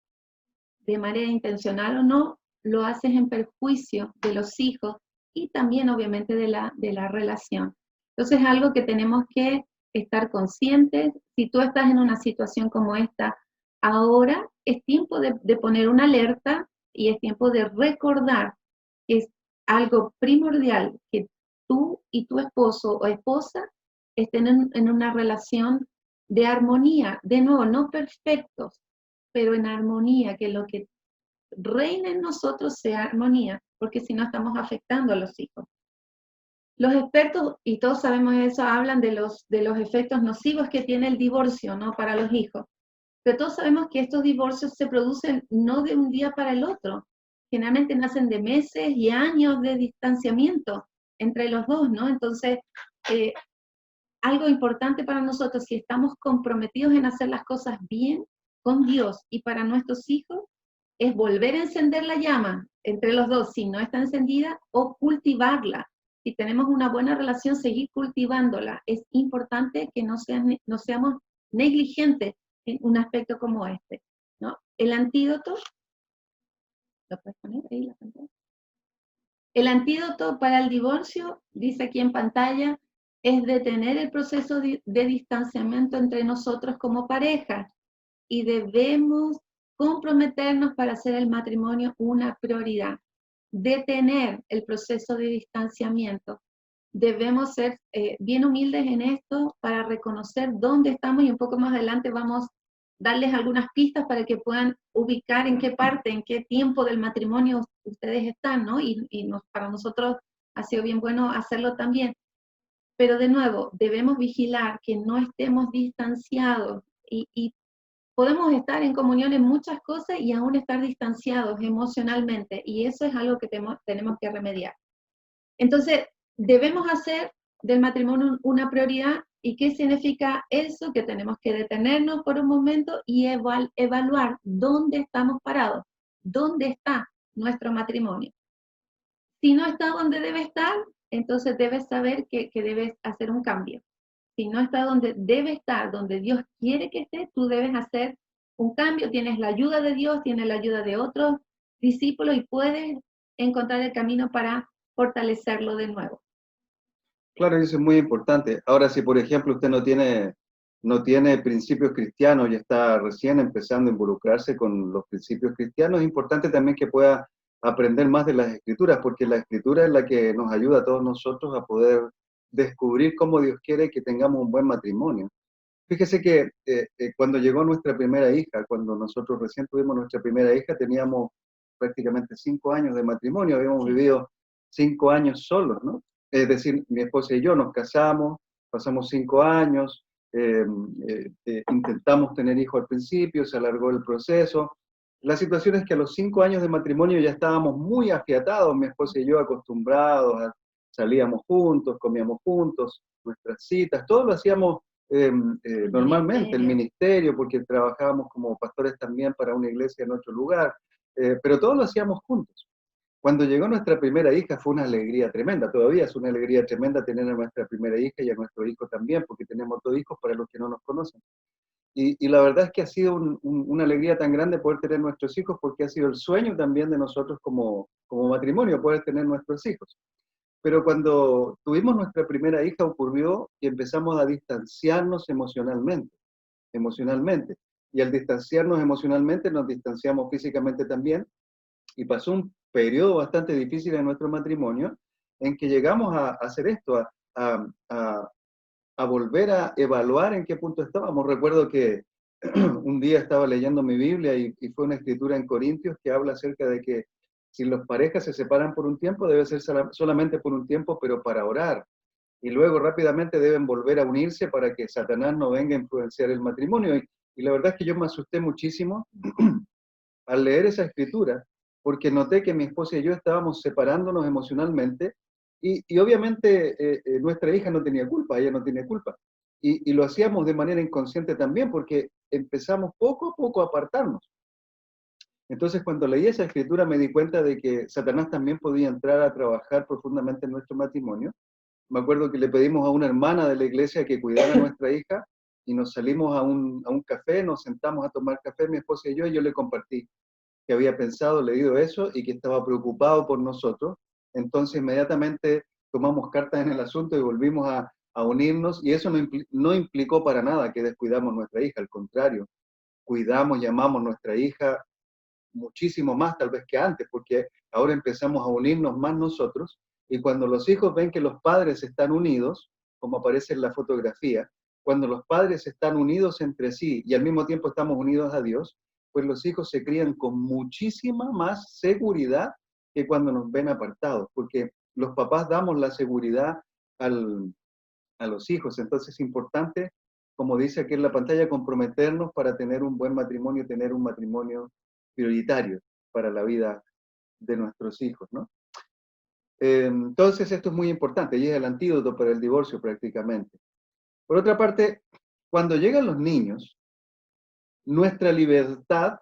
S2: de manera intencional o no, lo haces en perjuicio de los hijos y también obviamente de la relación. Entonces es algo que tenemos que estar conscientes. Si tú estás en una situación como esta, ahora es tiempo de poner una alerta y es tiempo de recordar que es algo primordial que tú y tu esposo o esposa estén en una relación de armonía. De nuevo, no perfectos, pero en armonía, que lo que reine en nosotros sea armonía, porque si no estamos afectando a los hijos. Los expertos, y todos sabemos eso, hablan de los efectos nocivos que tiene el divorcio, ¿no? Para los hijos. Pero todos sabemos que estos divorcios se producen no de un día para el otro. Generalmente nacen de meses y años de distanciamiento entre los dos, ¿no? Entonces, algo importante para nosotros, si estamos comprometidos en hacer las cosas bien con Dios y para nuestros hijos, es volver a encender la llama entre los dos, si no está encendida, o cultivarla. Si tenemos una buena relación, seguir cultivándola. Es importante que no seamos negligentes en un aspecto como este, ¿no? El antídoto, ¿lo puedes poner ahí la pantalla? El antídoto para el divorcio, dice aquí en pantalla, es detener el proceso de distanciamiento entre nosotros como pareja, y debemos comprometernos para hacer el matrimonio una prioridad. Detener el proceso de distanciamiento. Debemos ser bien humildes en esto para reconocer dónde estamos, y un poco más adelante vamos a darles algunas pistas para que puedan ubicar en qué parte, en qué tiempo del matrimonio ustedes están, ¿no? Para nosotros ha sido bien bueno hacerlo también. Pero de nuevo, debemos vigilar que no estemos distanciados y podemos estar en comunión en muchas cosas y aún estar distanciados emocionalmente, y eso es algo que tenemos que remediar. Entonces, debemos hacer del matrimonio una prioridad ¿Y qué significa eso? Que tenemos que detenernos por un momento y evaluar dónde estamos parados, dónde está nuestro matrimonio. Si no está donde debe estar, entonces debes saber que debes hacer un cambio. Si no está donde debe estar, donde Dios quiere que esté, tú debes hacer un cambio. Tienes la ayuda de Dios, tienes la ayuda de otros discípulos y puedes encontrar el camino para fortalecerlo de nuevo.
S1: Claro, eso es muy importante. Ahora, si por ejemplo usted no tiene principios cristianos y está recién empezando a involucrarse con los principios cristianos, es importante también que pueda aprender más de las escrituras, porque la escritura es la que nos ayuda a todos nosotros a poder descubrir cómo Dios quiere que tengamos un buen matrimonio. Fíjese que cuando llegó nuestra primera hija, cuando nosotros recién tuvimos nuestra primera hija, teníamos prácticamente 5 años de matrimonio, habíamos
S2: Sí.
S1: vivido 5 años solos, ¿no? Es decir, mi esposa y yo nos casamos, pasamos 5 años, intentamos tener hijos al principio, se alargó el proceso. La situación es que a los 5 años de matrimonio ya estábamos muy afiatados, mi esposa y yo acostumbrados, salíamos juntos, comíamos juntos, nuestras citas, todo lo hacíamos
S2: El
S1: normalmente, el
S2: ministerio.
S1: ministerio, porque trabajábamos como pastores también para una iglesia en otro lugar, pero todo lo hacíamos juntos. Cuando llegó nuestra primera hija fue una alegría tremenda, todavía es una alegría tremenda tener a nuestra primera hija y a nuestro hijo también, porque tenemos 2 hijos para los que no nos conocen. Y la verdad es que ha sido una alegría tan grande poder tener nuestros hijos, porque ha sido el sueño también de nosotros como matrimonio, poder tener nuestros hijos. Pero cuando tuvimos nuestra primera hija ocurrió que empezamos a distanciarnos emocionalmente. Y al distanciarnos emocionalmente nos distanciamos físicamente también y pasó un periodo bastante difícil en nuestro matrimonio en que llegamos a hacer esto, a, a, a volver a evaluar en qué punto estábamos. Recuerdo que un día estaba leyendo mi Biblia y fue una escritura en Corintios que habla acerca de que si las parejas se separan por un tiempo, debe ser solamente por un tiempo, pero para orar. Y luego rápidamente deben volver a unirse para que Satanás no venga a influenciar el matrimonio. Y la verdad es que yo me asusté muchísimo al leer esa escritura, porque noté que mi esposa y yo estábamos separándonos emocionalmente y obviamente nuestra hija no tenía culpa, ella no tiene culpa. Y lo hacíamos de manera inconsciente también, porque empezamos poco a poco a apartarnos. Entonces, cuando leí esa escritura me di cuenta de que Satanás también podía entrar a trabajar profundamente en nuestro matrimonio. Me acuerdo que le pedimos a una hermana de la iglesia que cuidara a nuestra hija y nos salimos a un café, nos sentamos a tomar café, mi esposa y yo le compartí que había pensado, leído eso y que estaba preocupado por nosotros. Entonces inmediatamente tomamos cartas en el asunto y volvimos a unirnos y eso no implicó para nada que descuidamos nuestra hija, al contrario, cuidamos, llamamos a nuestra hija muchísimo más tal vez que antes, porque ahora empezamos a unirnos más nosotros y cuando los hijos ven que los padres están unidos, como aparece en la fotografía, cuando los padres están unidos entre sí y al mismo tiempo estamos unidos a Dios, pues los hijos se crían con muchísima más seguridad que cuando nos ven apartados, porque los papás damos la seguridad al, a los hijos, entonces es importante, como dice aquí en la pantalla, comprometernos para tener un buen matrimonio, tener un matrimonio prioritario para la vida de nuestros hijos, ¿no? Entonces esto es muy importante y es el antídoto para el divorcio prácticamente. Por otra parte, cuando llegan los niños, nuestra libertad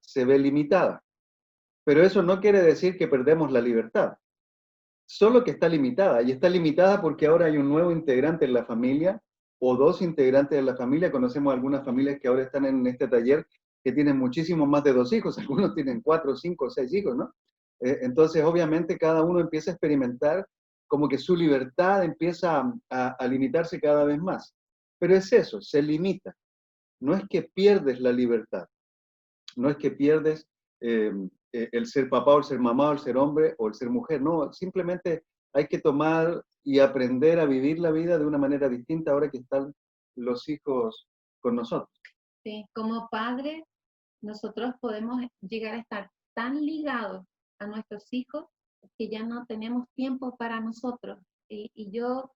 S1: se ve limitada, pero eso no quiere decir que perdemos la libertad, solo que está limitada y está limitada porque ahora hay un nuevo integrante en la familia o dos integrantes de la familia. Conocemos algunas familias que ahora están en este taller que tienen muchísimos más de 2 hijos, algunos tienen 4, 5, 6 hijos, ¿no? Entonces, obviamente, cada uno empieza a experimentar como que su libertad empieza a limitarse cada vez más. Pero es eso, se limita. No es que pierdes la libertad, no es que pierdes el ser papá o el ser mamá o el ser hombre o el ser mujer, no, simplemente hay que tomar y aprender a vivir la vida de una manera distinta ahora que están los hijos con nosotros.
S2: Sí, como padres, nosotros podemos llegar a estar tan ligados a nuestros hijos que ya no tenemos tiempo para nosotros. Y yo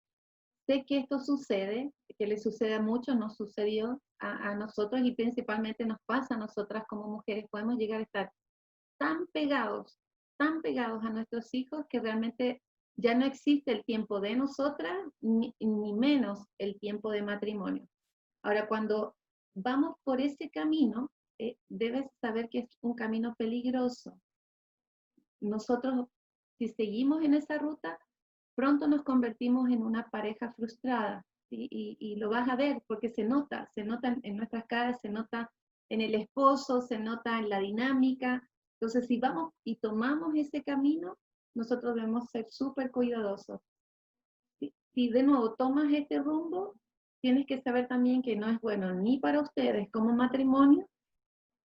S2: sé que esto sucede, que le sucede a muchos, nos sucedió a nosotros y principalmente nos pasa a nosotras como mujeres. Podemos llegar a estar tan pegados a nuestros hijos que realmente ya no existe el tiempo de nosotras, ni menos el tiempo de matrimonio. Ahora, cuando vamos por ese camino, debes saber que es un camino peligroso. Nosotros, si seguimos en esa ruta, pronto nos convertimos en una pareja frustrada. ¿Sí? Y lo vas a ver porque se nota en nuestras caras, se nota en el esposo, se nota en la dinámica. Entonces, si vamos y tomamos ese camino, nosotros debemos ser súper cuidadosos. Si de nuevo tomas este rumbo, tienes que saber también que no es bueno ni para ustedes como matrimonio,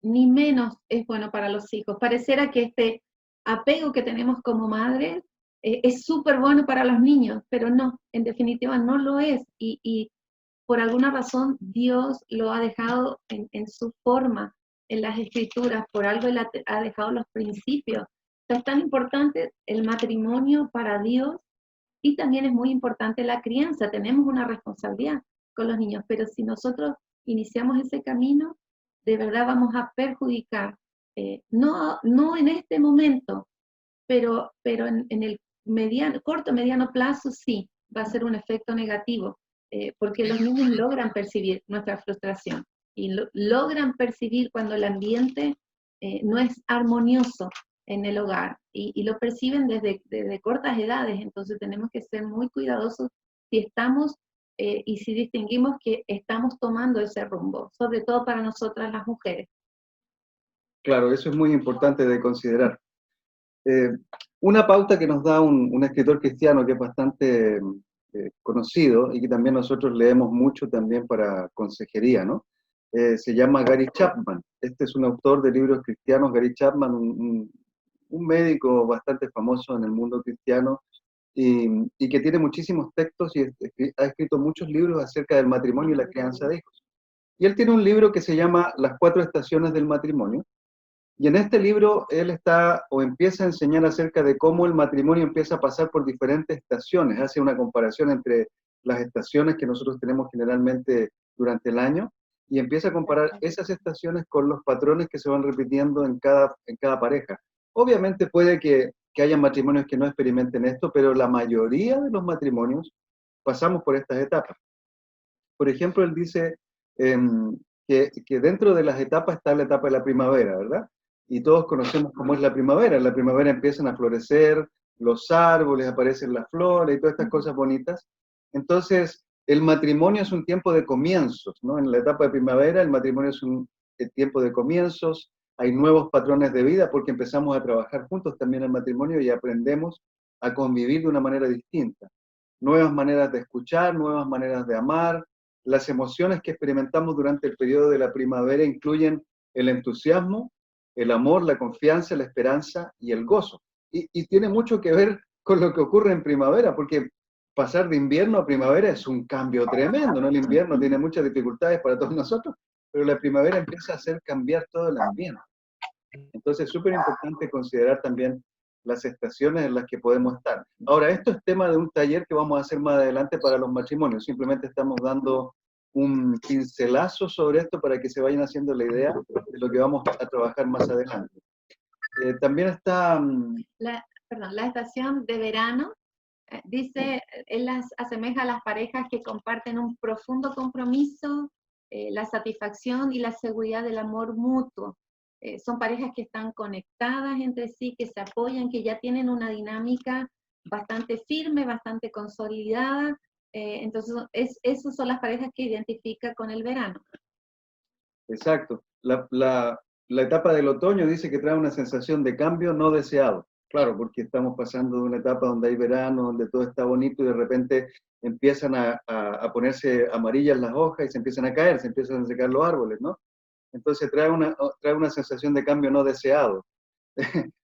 S2: ni menos es bueno para los hijos. Pareciera que este apego que tenemos como madres es súper bueno para los niños, pero no, en definitiva no lo es. Y por alguna razón Dios lo ha dejado en su forma, en las escrituras, por algo Él ha dejado los principios. Es tan importante el matrimonio para Dios y también es muy importante la crianza. Tenemos una responsabilidad con los niños, pero si nosotros iniciamos ese camino, de verdad vamos a perjudicar, no en este momento, pero en el corto, mediano plazo sí, va a ser un efecto negativo, porque los niños logran percibir nuestra frustración y logran percibir cuando el ambiente no es armonioso en el hogar y lo perciben desde cortas edades, entonces tenemos que ser muy cuidadosos si estamos y si distinguimos que estamos tomando ese rumbo, sobre todo para nosotras las mujeres.
S1: Claro, eso es muy importante de considerar. Eh, una pauta que nos da un escritor cristiano que es bastante conocido y que también nosotros leemos mucho también para consejería, ¿no? Se llama Gary Chapman. Este es un autor de libros cristianos, Gary Chapman, un médico bastante famoso en el mundo cristiano y que tiene muchísimos textos y ha escrito muchos libros acerca del matrimonio y la crianza de hijos. Y él tiene un libro que se llama Las 4 estaciones del matrimonio. Y en este libro él está o empieza a enseñar acerca de cómo el matrimonio empieza a pasar por diferentes estaciones. Hace una comparación entre las estaciones que nosotros tenemos generalmente durante el año y empieza a comparar esas estaciones con los patrones que se van repitiendo en cada pareja. Obviamente puede que haya matrimonios que no experimenten esto, pero la mayoría de los matrimonios pasamos por estas etapas. Por ejemplo, él dice que dentro de las etapas está la etapa de la primavera, ¿verdad? Y todos conocemos cómo es la primavera. En la primavera empiezan a florecer los árboles, aparecen las flores y todas estas cosas bonitas. Entonces, el matrimonio es un tiempo de comienzos, ¿no? En la etapa de primavera, el matrimonio es un tiempo de comienzos, hay nuevos patrones de vida porque empezamos a trabajar juntos también en el matrimonio y aprendemos a convivir de una manera distinta. Nuevas maneras de escuchar, nuevas maneras de amar. Las emociones que experimentamos durante el periodo de la primavera incluyen el entusiasmo, el amor, la confianza, la esperanza y el gozo. Y tiene mucho que ver con lo que ocurre en primavera, porque pasar de invierno a primavera es un cambio tremendo, ¿no? El invierno tiene muchas dificultades para todos nosotros, pero la primavera empieza a hacer cambiar todo el ambiente. Entonces es súper importante considerar también las estaciones en las que podemos estar. Ahora, esto es tema de un taller que vamos a hacer más adelante para los matrimonios. Simplemente estamos dando un pincelazo sobre esto para que se vayan haciendo la idea de lo que vamos a trabajar más adelante. También está...
S2: La estación de verano, dice, él las asemeja a las parejas que comparten un profundo compromiso, la satisfacción y la seguridad del amor mutuo. Son parejas que están conectadas entre sí, que se apoyan, que ya tienen una dinámica bastante firme, bastante consolidada. Entonces, esas son las parejas que identifica con el verano.
S1: Exacto. La etapa del otoño dice que trae una sensación de cambio no deseado. Claro, porque estamos pasando de una etapa donde hay verano, donde todo está bonito y de repente empiezan a ponerse amarillas las hojas y se empiezan a caer, se empiezan a secar los árboles, ¿no? Entonces trae una sensación de cambio no deseado.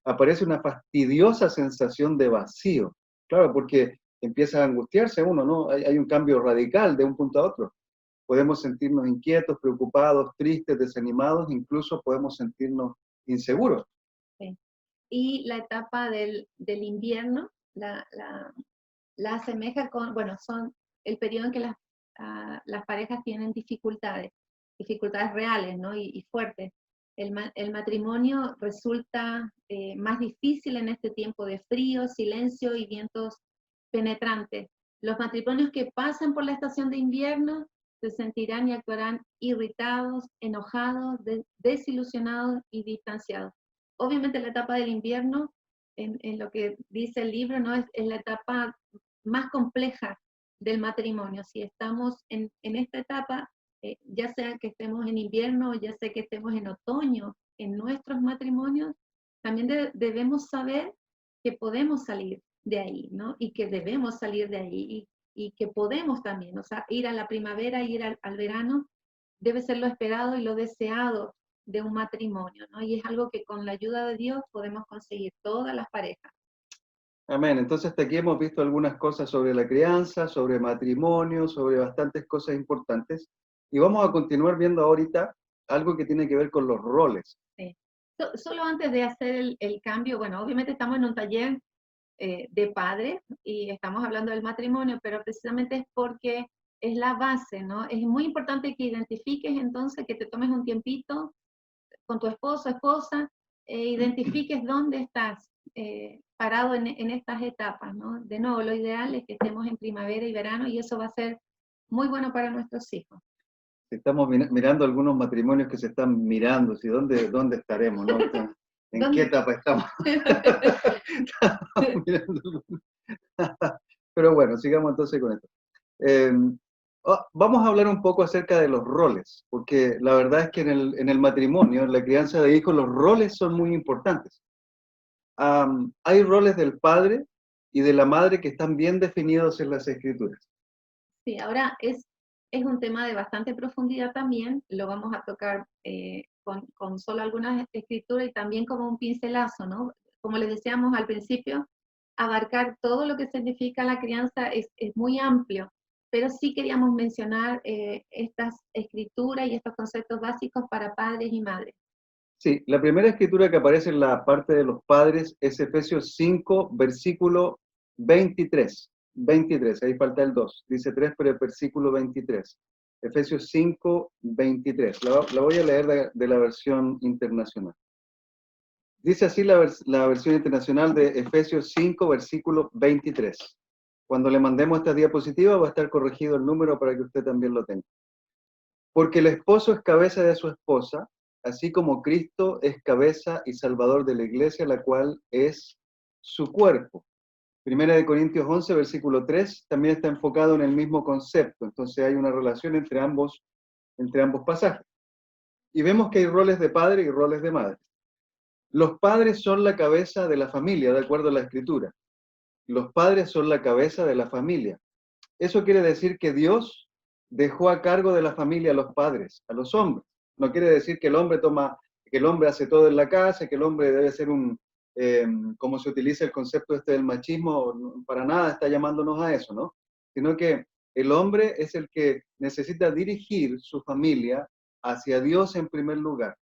S1: Aparece una fastidiosa sensación de vacío. Claro, porque empieza a angustiarse uno, ¿no? Hay un cambio radical de un punto a otro. Podemos sentirnos inquietos, preocupados, tristes, desanimados, incluso podemos sentirnos inseguros.
S2: Sí. Y la etapa del invierno la asemeja con, bueno, son el periodo en que las parejas tienen dificultades reales, ¿no? Y fuertes. El matrimonio resulta más difícil en este tiempo de frío, silencio y vientos penetrante. Los matrimonios que pasen por la estación de invierno se sentirán y actuarán irritados, enojados, desilusionados y distanciados. Obviamente la etapa del invierno, en lo que dice el libro, ¿no? Es la etapa más compleja del matrimonio. Si estamos en esta etapa, ya sea que estemos en invierno, ya sea que estemos en otoño, en nuestros matrimonios, también debemos saber que podemos salir de ahí, ¿no? Y que debemos salir de ahí y que podemos también, o sea, ir a la primavera, ir al verano, debe ser lo esperado y lo deseado de un matrimonio, ¿no? Y es algo que con la ayuda de Dios podemos conseguir todas las parejas.
S1: Amén. Entonces hasta aquí hemos visto algunas cosas sobre la crianza, sobre matrimonio, sobre bastantes cosas importantes. Y vamos a continuar viendo ahorita algo que tiene que ver con los roles.
S2: Sí. Solo antes de hacer el cambio, bueno, obviamente estamos en un taller de padres y estamos hablando del matrimonio, pero precisamente es porque es la base, ¿no? Es muy importante que identifiques entonces, que te tomes un tiempito con tu esposo, esposa, identifiques dónde estás parado en estas etapas, ¿no? De nuevo, lo ideal es que estemos en primavera y verano y eso va a ser muy bueno para nuestros hijos.
S1: Estamos mirando algunos matrimonios que se están mirando, ¿sí? ¿Dónde estaremos? ¿No? ¿En
S2: ¿Dónde?
S1: qué etapa estamos? Estamos mirando. Pero bueno, sigamos entonces con esto. Vamos a hablar un poco acerca de los roles, porque la verdad es que en el matrimonio, en la crianza de hijos, los roles son muy importantes. Hay roles del padre y de la madre que están bien definidos en las escrituras.
S2: Sí, ahora es un tema de bastante profundidad también, lo vamos a tocar con solo algunas escrituras y también como un pincelazo, ¿no? Como les decíamos al principio, abarcar todo lo que significa la crianza es muy amplio, pero sí queríamos mencionar estas escrituras y estos conceptos básicos para padres y madres.
S1: Sí, la primera escritura que aparece en la parte de los padres es Efesios 5, versículo 23. 23, ahí falta el 2. Dice 3, pero el versículo 23. Efesios 5, 23. La voy a leer de la versión internacional. Dice así la versión internacional de Efesios 5, versículo 23. Cuando le mandemos esta diapositiva va a estar corregido el número para que usted también lo tenga. Porque el esposo es cabeza de su esposa, así como Cristo es cabeza y salvador de la iglesia, la cual es su cuerpo. Primera de Corintios 11, versículo 3, también está enfocado en el mismo concepto. Entonces hay una relación entre ambos pasajes. Y vemos que hay roles de padre y roles de madre. Los padres son la cabeza de la familia, de acuerdo a la escritura. Los padres son la cabeza de la familia. Eso quiere decir que Dios dejó a cargo de la familia a los padres, a los hombres. No quiere decir que que el hombre hace todo en la casa, que el hombre debe ser como se utiliza el concepto este del machismo, para nada está llamándonos a eso, ¿no? Sino que el hombre es el que necesita dirigir su familia hacia Dios en primer lugar.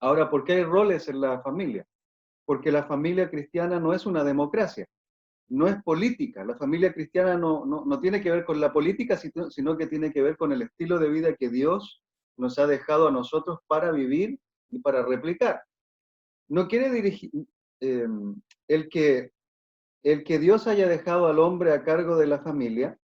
S1: Ahora, ¿por qué hay roles en la familia? Porque la familia cristiana no es una democracia, no es política. La familia cristiana no tiene que ver con la política, sino que tiene que ver con el estilo de vida que Dios nos ha dejado a nosotros para vivir y para replicar. No quiere dirigir, eh, el que Dios haya dejado al hombre a cargo de la familia,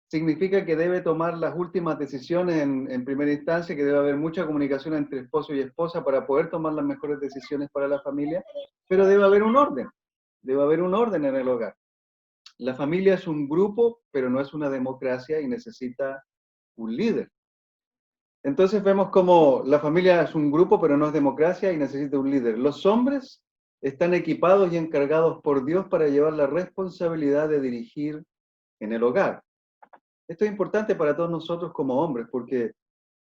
S1: significa que debe tomar las últimas decisiones en primera instancia, que debe haber mucha comunicación entre esposo y esposa para poder tomar las mejores decisiones para la familia, pero debe haber un orden en el hogar. La familia es un grupo, pero no es una democracia y necesita un líder. Entonces vemos como la familia es un grupo, pero no es democracia y necesita un líder. Los hombres están equipados y encargados por Dios para llevar la responsabilidad de dirigir en el hogar. Esto es importante para todos nosotros como hombres, porque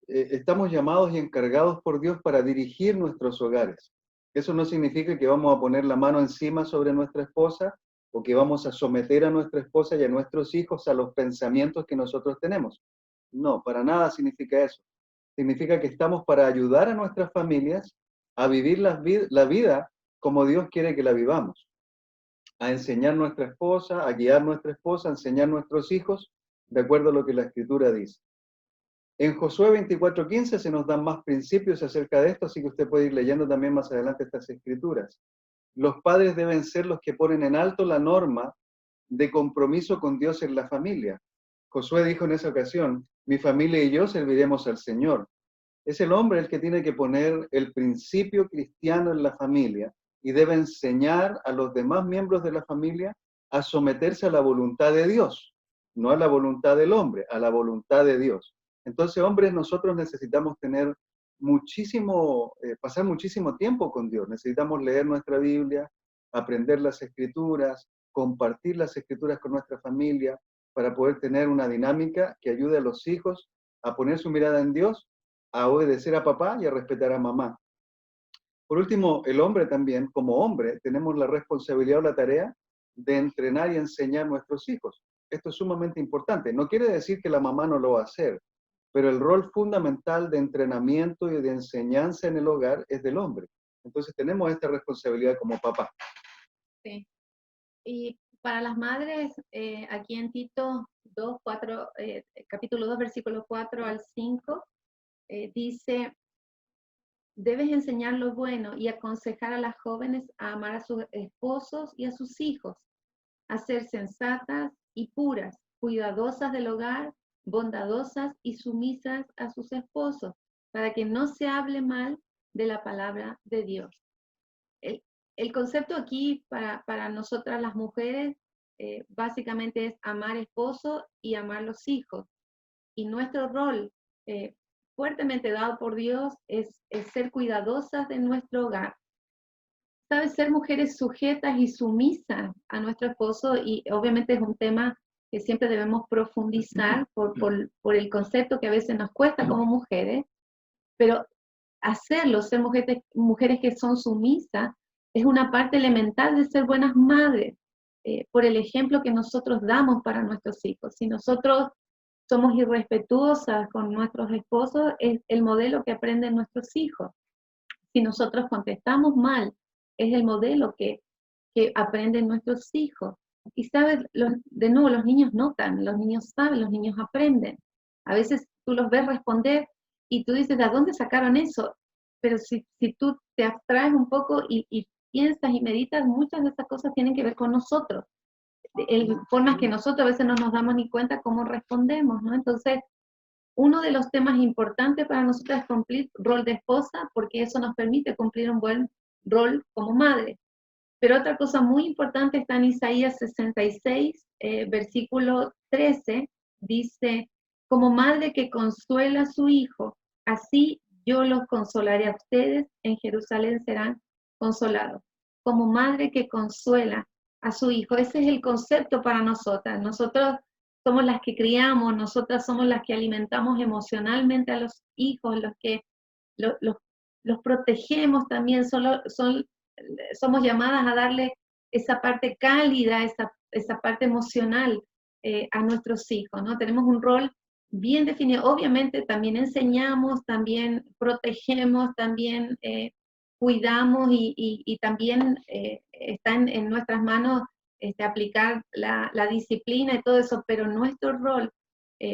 S1: estamos llamados y encargados por Dios para dirigir nuestros hogares. Eso no significa que vamos a poner la mano encima sobre nuestra esposa o que vamos a someter a nuestra esposa y a nuestros hijos a los pensamientos que nosotros tenemos. No, para nada significa eso. Significa que estamos para ayudar a nuestras familias a vivir la vida como Dios quiere que la vivamos. A enseñar a nuestra esposa, a guiar a nuestra esposa, a enseñar a nuestros hijos de acuerdo a lo que la Escritura dice. En Josué 24:15 se nos dan más principios acerca de esto, así que usted puede ir leyendo también más adelante estas escrituras. Los padres deben ser los que ponen en alto la norma de compromiso con Dios en la familia. Josué dijo en esa ocasión, mi familia y yo serviremos al Señor. Es el hombre el que tiene que poner el principio cristiano en la familia y debe enseñar a los demás miembros de la familia a someterse a la voluntad de Dios, no a la voluntad del hombre, a la voluntad de Dios. Entonces, hombres, nosotros necesitamos tener pasar muchísimo tiempo con Dios. Necesitamos leer nuestra Biblia, aprender las Escrituras, compartir las Escrituras con nuestra familia para poder tener una dinámica que ayude a los hijos a poner su mirada en Dios, a obedecer a papá y a respetar a mamá. Por último, el hombre también, como hombre, tenemos la responsabilidad o la tarea de entrenar y enseñar a nuestros hijos. Esto es sumamente importante. No quiere decir que la mamá no lo va a hacer, pero el rol fundamental de entrenamiento y de enseñanza en el hogar es del hombre. Entonces tenemos esta responsabilidad como papá.
S2: Sí. Y para las madres, aquí en Tito 2, 4, capítulo 2, versículo 4 al 5, dice, debes enseñar lo bueno y aconsejar a las jóvenes a amar a sus esposos y a sus hijos, a ser sensatas y puras, cuidadosas del hogar, bondadosas y sumisas a sus esposos, para que no se hable mal de la palabra de Dios. El concepto aquí para nosotras las mujeres básicamente es amar esposo y amar los hijos. Y nuestro rol fuertemente dado por Dios es ser cuidadosas de nuestro hogar. ¿Sabes? Ser mujeres sujetas y sumisas a nuestro esposo, y obviamente es un tema que siempre debemos profundizar por el concepto que a veces nos cuesta como mujeres, pero hacerlo, ser mujeres que son sumisas, es una parte elemental de ser buenas madres, por el ejemplo que nosotros damos para nuestros hijos. Si nosotros somos irrespetuosas con nuestros esposos, es el modelo que aprenden nuestros hijos. Si nosotros contestamos mal, es el modelo que aprenden nuestros hijos. Y sabes, de nuevo, los niños notan, los niños saben, los niños aprenden. A veces tú los ves responder y tú dices, ¿de dónde sacaron eso? Pero si tú te abstraes un poco y piensas y meditas, muchas de esas cosas tienen que ver con nosotros. Formas que nosotros a veces no nos damos ni cuenta cómo respondemos, ¿no? Entonces, uno de los temas importantes para nosotros es cumplir rol de esposa, porque eso nos permite cumplir un buen rol como madre. Pero otra cosa muy importante está en Isaías 66, versículo 13, dice, como madre que consuela a su hijo, así yo los consolaré a ustedes, en Jerusalén serán consolados. Como madre que consuela a su hijo, ese es el concepto para nosotras. Nosotros somos las que criamos, nosotras somos las que alimentamos emocionalmente a los hijos, los que los protegemos también, somos llamadas a darle esa parte cálida, esa parte emocional a nuestros hijos, ¿no? Tenemos un rol bien definido. Obviamente también enseñamos, también protegemos, también cuidamos y también está en nuestras manos aplicar la disciplina y todo eso, pero nuestro rol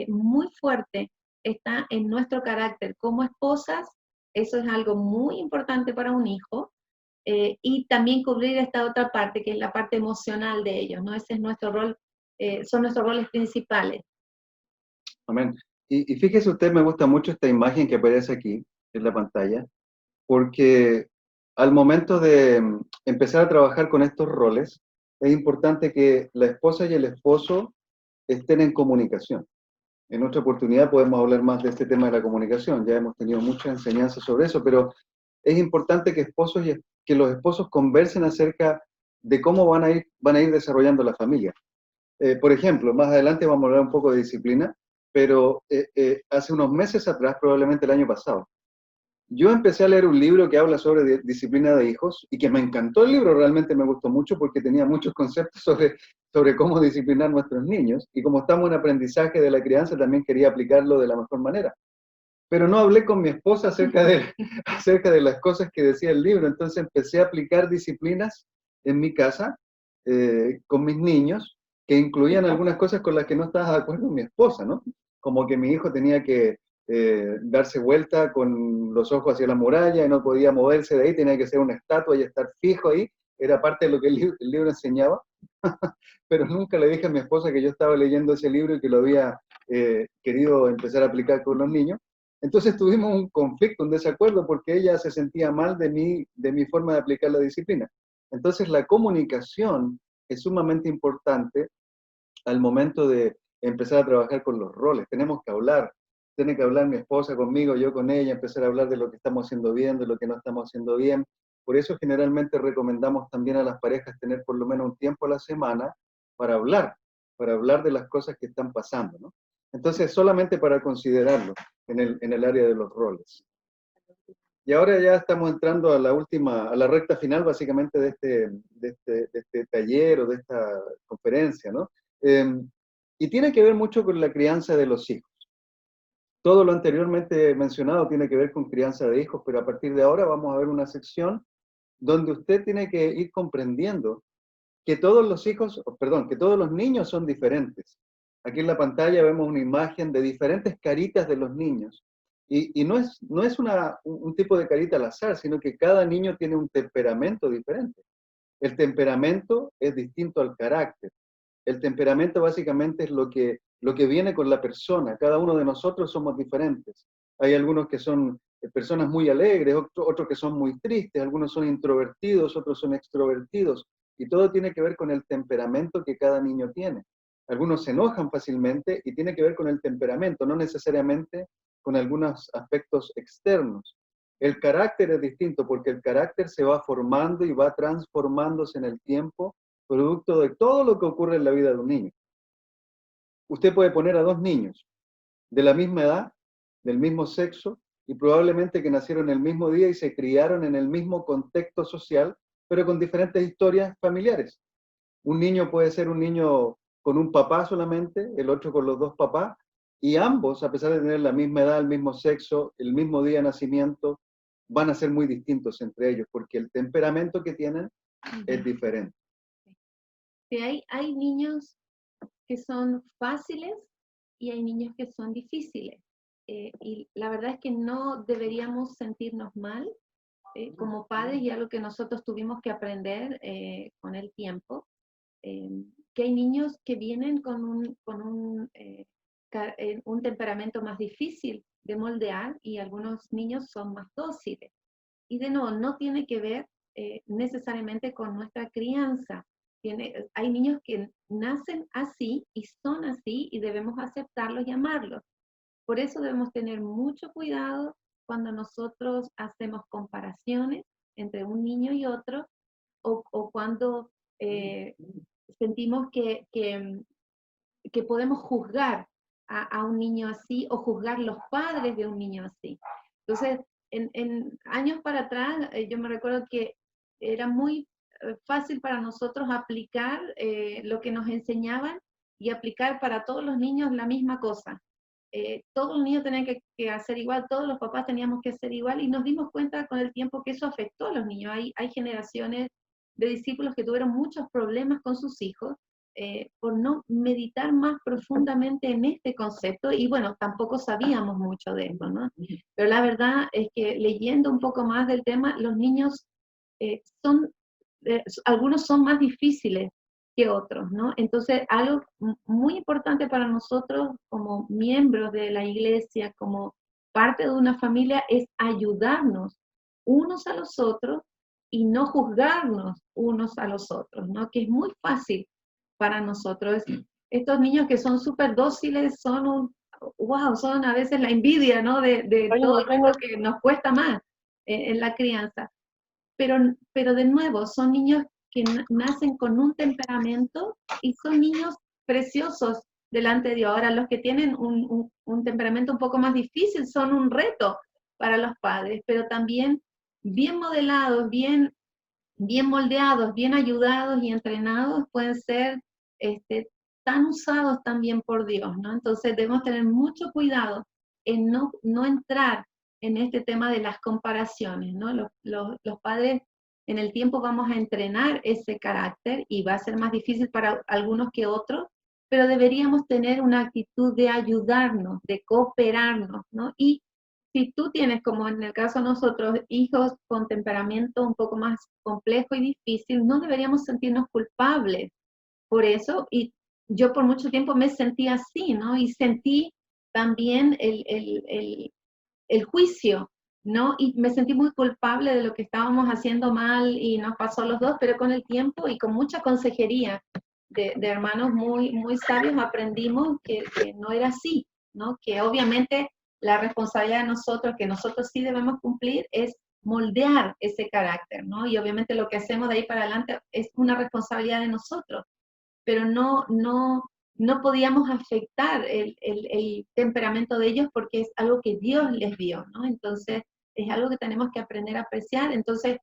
S2: muy fuerte está en nuestro carácter como esposas. Eso es algo muy importante para un hijo. Y también cubrir esta otra parte, que es la parte emocional de ellos, ¿no? Ese es nuestro rol, son nuestros roles principales.
S1: Amén. Y fíjese usted, me gusta mucho esta imagen que aparece aquí en la pantalla, porque al momento de empezar a trabajar con estos roles, es importante que la esposa y el esposo estén en comunicación. En otra oportunidad podemos hablar más de este tema de la comunicación, ya hemos tenido mucha enseñanza sobre eso, pero es importante que los esposos conversen acerca de cómo van a ir desarrollando la familia. Por ejemplo, más adelante vamos a hablar un poco de disciplina, pero hace unos meses atrás, probablemente el año pasado, yo empecé a leer un libro que habla sobre disciplina de hijos y que me encantó el libro, realmente me gustó mucho porque tenía muchos conceptos sobre cómo disciplinar a nuestros niños, y como estamos en aprendizaje de la crianza, también quería aplicarlo de la mejor manera. Pero no hablé con mi esposa acerca de las cosas que decía el libro, entonces empecé a aplicar disciplinas en mi casa con mis niños, que incluían algunas cosas con las que no estaba de acuerdo mi esposa, ¿no? Como que mi hijo tenía que darse vuelta con los ojos hacia la muralla y no podía moverse de ahí, tenía que ser una estatua y estar fijo ahí, era parte de lo que el libro enseñaba. pero nunca le dije a mi esposa que yo estaba leyendo ese libro y que lo había querido empezar a aplicar con los niños. Entonces tuvimos un conflicto, un desacuerdo, porque ella se sentía mal de mi forma de aplicar la disciplina. Entonces la comunicación es sumamente importante al momento de empezar a trabajar con los roles. Tenemos que hablar, tiene que hablar mi esposa conmigo, yo con ella, empezar a hablar de lo que estamos haciendo bien, de lo que no estamos haciendo bien. Por eso generalmente recomendamos también a las parejas tener por lo menos un tiempo a la semana para hablar de las cosas que están pasando, ¿no? Entonces, solamente para considerarlo en el área de los roles. Y ahora ya estamos entrando a la última, a la recta final básicamente de este taller o de esta conferencia, ¿no? Y tiene que ver mucho con la crianza de los hijos. Todo lo anteriormente mencionado tiene que ver con crianza de hijos, pero a partir de ahora vamos a ver una sección donde usted tiene que ir comprendiendo que todos los hijos, perdón, que todos los niños son diferentes. Aquí en la pantalla vemos una imagen de diferentes caritas de los niños. Y no es un tipo de carita al azar, sino que cada niño tiene un temperamento diferente. El temperamento es distinto al carácter. El temperamento básicamente es lo que viene con la persona. Cada uno de nosotros somos diferentes. Hay algunos que son personas muy alegres, otros que son muy tristes, algunos son introvertidos, otros son extrovertidos. Y todo tiene que ver con el temperamento que cada niño tiene. Algunos se enojan fácilmente y tiene que ver con el temperamento, no necesariamente con algunos aspectos externos. El carácter es distinto porque el carácter se va formando y va transformándose en el tiempo, producto de todo lo que ocurre en la vida de un niño. Usted puede poner a dos niños de la misma edad, del mismo sexo, y probablemente que nacieron el mismo día y se criaron en el mismo contexto social, pero con diferentes historias familiares. Un niño puede ser un niño con un papá solamente, el otro con los dos papás, y ambos, a pesar de tener la misma edad, el mismo sexo, el mismo día de nacimiento, van a ser muy distintos entre ellos, porque el temperamento que tienen es diferente.
S2: Sí, hay niños que son fáciles y hay niños que son difíciles. Y la verdad es que no deberíamos sentirnos mal como padres, y algo que nosotros tuvimos que aprender con el tiempo, que hay niños que vienen con un temperamento más difícil de moldear y algunos niños son más dóciles. Y de nuevo, no tiene que ver necesariamente con nuestra crianza. Hay niños que nacen así y son así y debemos aceptarlos y amarlos. Por eso debemos tener mucho cuidado cuando nosotros hacemos comparaciones entre un niño y otro, o cuando sentimos que podemos juzgar a un niño así o juzgar los padres de un niño así. Entonces, en años para atrás, yo me recuerdo que era muy fácil para nosotros aplicar lo que nos enseñaban y aplicar para todos los niños la misma cosa. Todos los niños tenían que hacer igual, todos los papás teníamos que hacer igual, y nos dimos cuenta con el tiempo que eso afectó a los niños. Hay generaciones de discípulos que tuvieron muchos problemas con sus hijos por no meditar más profundamente en este concepto, y bueno, tampoco sabíamos mucho de esto, ¿no? Pero la verdad es que leyendo un poco más del tema, los niños algunos son más difíciles que otros, ¿no? Entonces, algo muy importante para nosotros como miembros de la iglesia, como parte de una familia, es ayudarnos unos a los otros y no juzgarnos unos a los otros, ¿no? Que es muy fácil para nosotros. Estos niños que son súper dóciles son a veces la envidia, ¿no? De todo lo que nos cuesta más en la crianza. Pero de nuevo, son niños que nacen con un temperamento y son niños preciosos delante de Dios. Ahora, los que tienen un temperamento un poco más difícil son un reto para los padres, pero también bien modelados, bien moldeados, bien ayudados y entrenados, pueden ser tan usados también por Dios, ¿no? Entonces debemos tener mucho cuidado en no entrar en este tema de las comparaciones, ¿no? Los padres en el tiempo vamos a entrenar ese carácter y va a ser más difícil para algunos que otros, pero deberíamos tener una actitud de ayudarnos, de cooperarnos, ¿no? Y si tú tienes, como en el caso de nosotros, hijos con temperamento un poco más complejo y difícil, no deberíamos sentirnos culpables por eso, y yo por mucho tiempo me sentí así, ¿no? Y sentí también el juicio, ¿no? Y me sentí muy culpable de lo que estábamos haciendo mal y nos pasó a los dos, pero con el tiempo y con mucha consejería de hermanos muy, muy sabios aprendimos que no era así, ¿no? Que obviamente la responsabilidad de nosotros, que nosotros sí debemos cumplir, es moldear ese carácter, ¿no? Y obviamente lo que hacemos de ahí para adelante es una responsabilidad de nosotros, pero no podíamos afectar el temperamento de ellos porque es algo que Dios les dio, ¿no? Entonces, es algo que tenemos que aprender a apreciar. Entonces,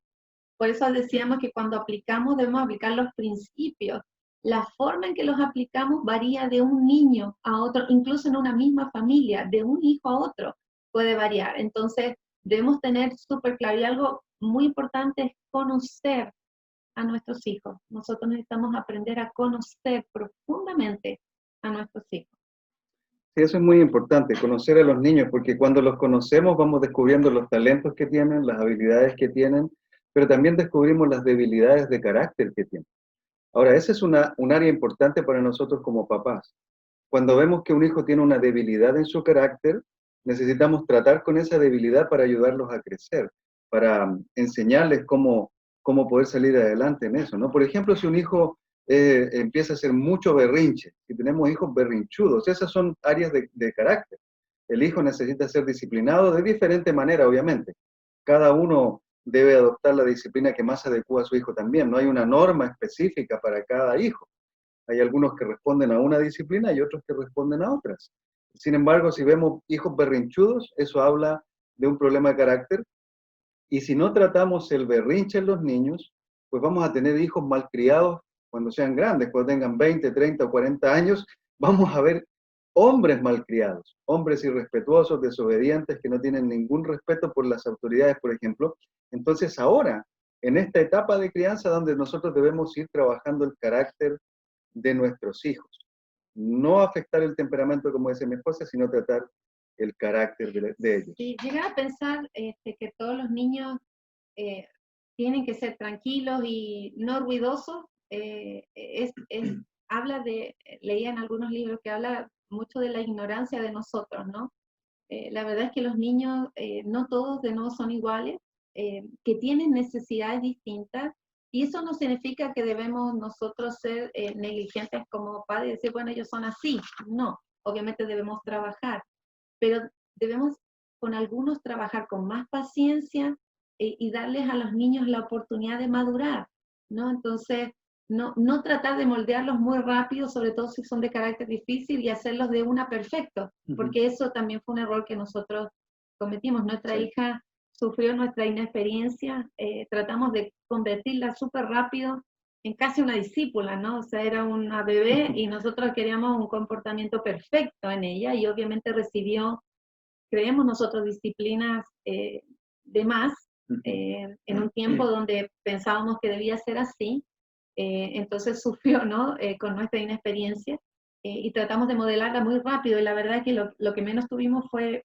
S2: por eso decíamos que cuando aplicamos debemos aplicar los principios. La forma en que los aplicamos varía de un niño a otro, incluso en una misma familia, de un hijo a otro puede variar. Entonces, debemos tener súper claro, y algo muy importante es conocer a nuestros hijos. Nosotros necesitamos aprender a conocer profundamente a nuestros hijos.
S1: Sí, eso es muy importante, conocer a los niños, porque cuando los conocemos vamos descubriendo los talentos que tienen, las habilidades que tienen, pero también descubrimos las debilidades de carácter que tienen. Ahora, ese es un área importante para nosotros como papás. Cuando vemos que un hijo tiene una debilidad en su carácter, necesitamos tratar con esa debilidad para ayudarlos a crecer, para enseñarles cómo poder salir adelante en eso, ¿no? Por ejemplo, si un hijo empieza a hacer mucho berrinche, si tenemos hijos berrinchudos, esas son áreas de carácter. El hijo necesita ser disciplinado de diferente manera, obviamente. Cada uno debe adoptar la disciplina que más adecua a su hijo también. No hay una norma específica para cada hijo. Hay algunos que responden a una disciplina y otros que responden a otras. Sin embargo, si vemos hijos berrinchudos, eso habla de un problema de carácter. Y si no tratamos el berrinche en los niños, pues vamos a tener hijos malcriados cuando sean grandes, cuando tengan 20, 30 o 40 años, vamos a ver hombres malcriados, hombres irrespetuosos, desobedientes, que no tienen ningún respeto por las autoridades, por ejemplo. Entonces ahora, en esta etapa de crianza donde nosotros debemos ir trabajando el carácter de nuestros hijos. No afectar el temperamento, como dice mi esposa, sino tratar el carácter de ellos.
S2: Sí, llegar a pensar que todos los niños eh, tienen que ser tranquilos y no ruidosos, habla leía en algunos libros que habla mucho de la ignorancia de nosotros, ¿no? La verdad es que los niños, no todos de nuevo son iguales, que tienen necesidades distintas, y eso no significa que debemos nosotros ser negligentes como padres y decir, bueno, ellos son así. No, obviamente debemos trabajar, pero debemos con algunos trabajar con más paciencia y darles a los niños la oportunidad de madurar, ¿no? Entonces, no tratar de moldearlos muy rápido, sobre todo si son de carácter difícil, y hacerlos de una perfecto, porque eso también fue un error que nosotros cometimos. Nuestra hija sufrió nuestra inexperiencia, tratamos de convertirla súper rápido en casi una discípula, ¿no? O sea, era una bebé y nosotros queríamos un comportamiento perfecto en ella, y obviamente recibió, creemos nosotros, disciplinas de más, en un tiempo donde pensábamos que debía ser así. Entonces sufrió, ¿no? Con nuestra inexperiencia, y tratamos de modelarla muy rápido, y la verdad es que lo que menos tuvimos fue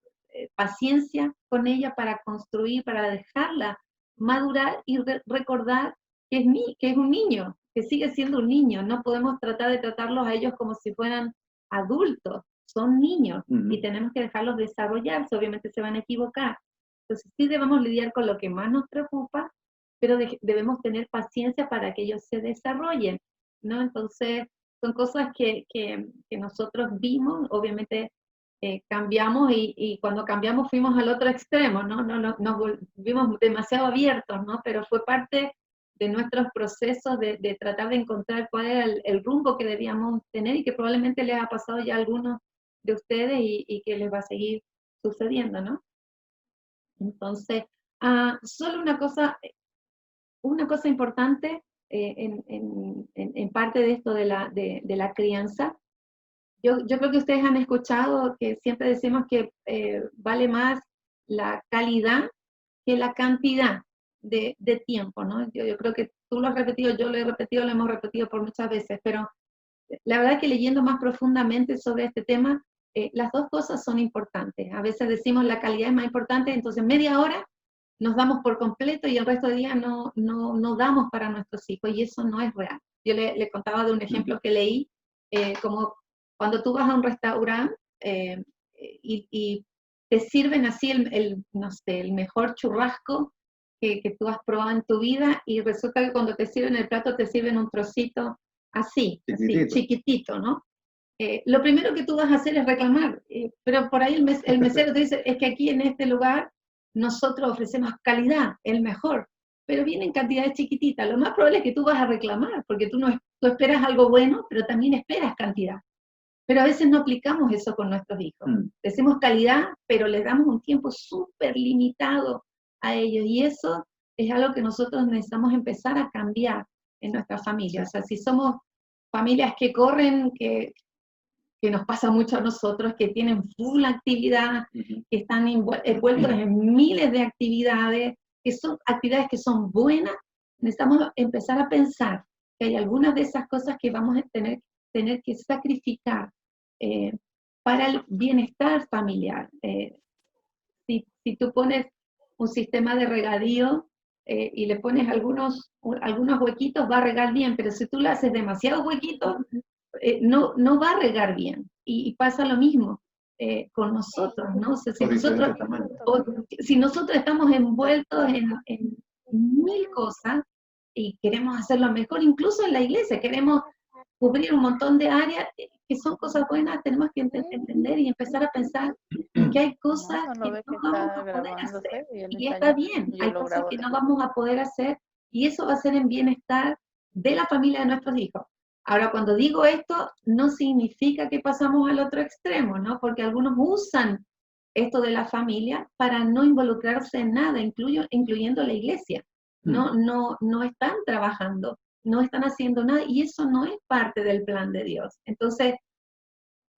S2: paciencia con ella para construir, para dejarla madurar y recordar que es un niño, que sigue siendo un niño. No podemos tratar de tratarlos a ellos como si fueran adultos, son niños, y tenemos que dejarlos desarrollarse. Obviamente se van a equivocar. Entonces sí debemos lidiar con lo que más nos preocupa, pero debemos tener paciencia para que ellos se desarrollen, ¿no? Entonces, son cosas que nosotros vimos, obviamente cambiamos, y cuando cambiamos fuimos al otro extremo, ¿no? Nos volvimos demasiado abiertos, ¿no? Pero fue parte de nuestros procesos de tratar de encontrar cuál era el rumbo que debíamos tener, y que probablemente les ha pasado ya a algunos de ustedes, y que les va a seguir sucediendo, ¿no? Entonces, solo una cosa importante en parte de esto de la crianza. Yo creo que ustedes han escuchado que siempre decimos que vale más la calidad que la cantidad de tiempo, ¿no? Yo creo que tú lo has repetido, yo lo he repetido, lo hemos repetido por muchas veces, pero la verdad es que leyendo más profundamente sobre este tema, las dos cosas son importantes. A veces decimos la calidad es más importante, entonces media hora nos damos por completo y el resto del día no damos para nuestros hijos, y eso no es real. yo le contaba de un ejemplo que leí, como cuando tú vas a un restaurante y te sirven así no sé, el mejor churrasco que tú has probado en tu vida, y resulta que cuando te sirven el plato te sirven un trocito así, chiquitito, ¿no? Lo primero que tú vas a hacer es reclamar, pero por ahí el mesero te dice, es que aquí en este lugar nosotros ofrecemos calidad, el mejor, pero viene en cantidades chiquititas. Lo más probable es que tú vas a reclamar, porque tú esperas algo bueno, pero también esperas cantidad. Pero a veces no aplicamos eso con nuestros hijos. Decimos calidad, pero les damos un tiempo súper limitado a ellos, y eso es algo que nosotros necesitamos empezar a cambiar en nuestras familias. O sea, si somos familias que corren, que nos pasa mucho a nosotros, que tienen full actividad, que están envueltos en miles de actividades, que son actividades que son buenas, necesitamos empezar a pensar que hay algunas de esas cosas que vamos a tener que sacrificar para el bienestar familiar. Si tú pones un sistema de regadío y le pones algunos huequitos, va a regar bien, pero si tú le haces demasiados huequitos, no va a regar bien. Y pasa lo mismo con nosotros, ¿no? O sea, si nosotros estamos envueltos en mil cosas y queremos hacerlo mejor, incluso en la iglesia, queremos cubrir un montón de áreas que son cosas buenas, tenemos que entender y empezar a pensar que hay cosas que no vamos a poder hacer. Y está bien, hay cosas que no vamos a poder hacer, y eso va a ser en bienestar de la familia de nuestros hijos. Ahora, cuando digo esto, no significa que pasamos al otro extremo, ¿no? Porque algunos usan esto de la familia para no involucrarse en nada, incluyendo la iglesia. No están trabajando, no están haciendo nada, y eso no es parte del plan de Dios. Entonces,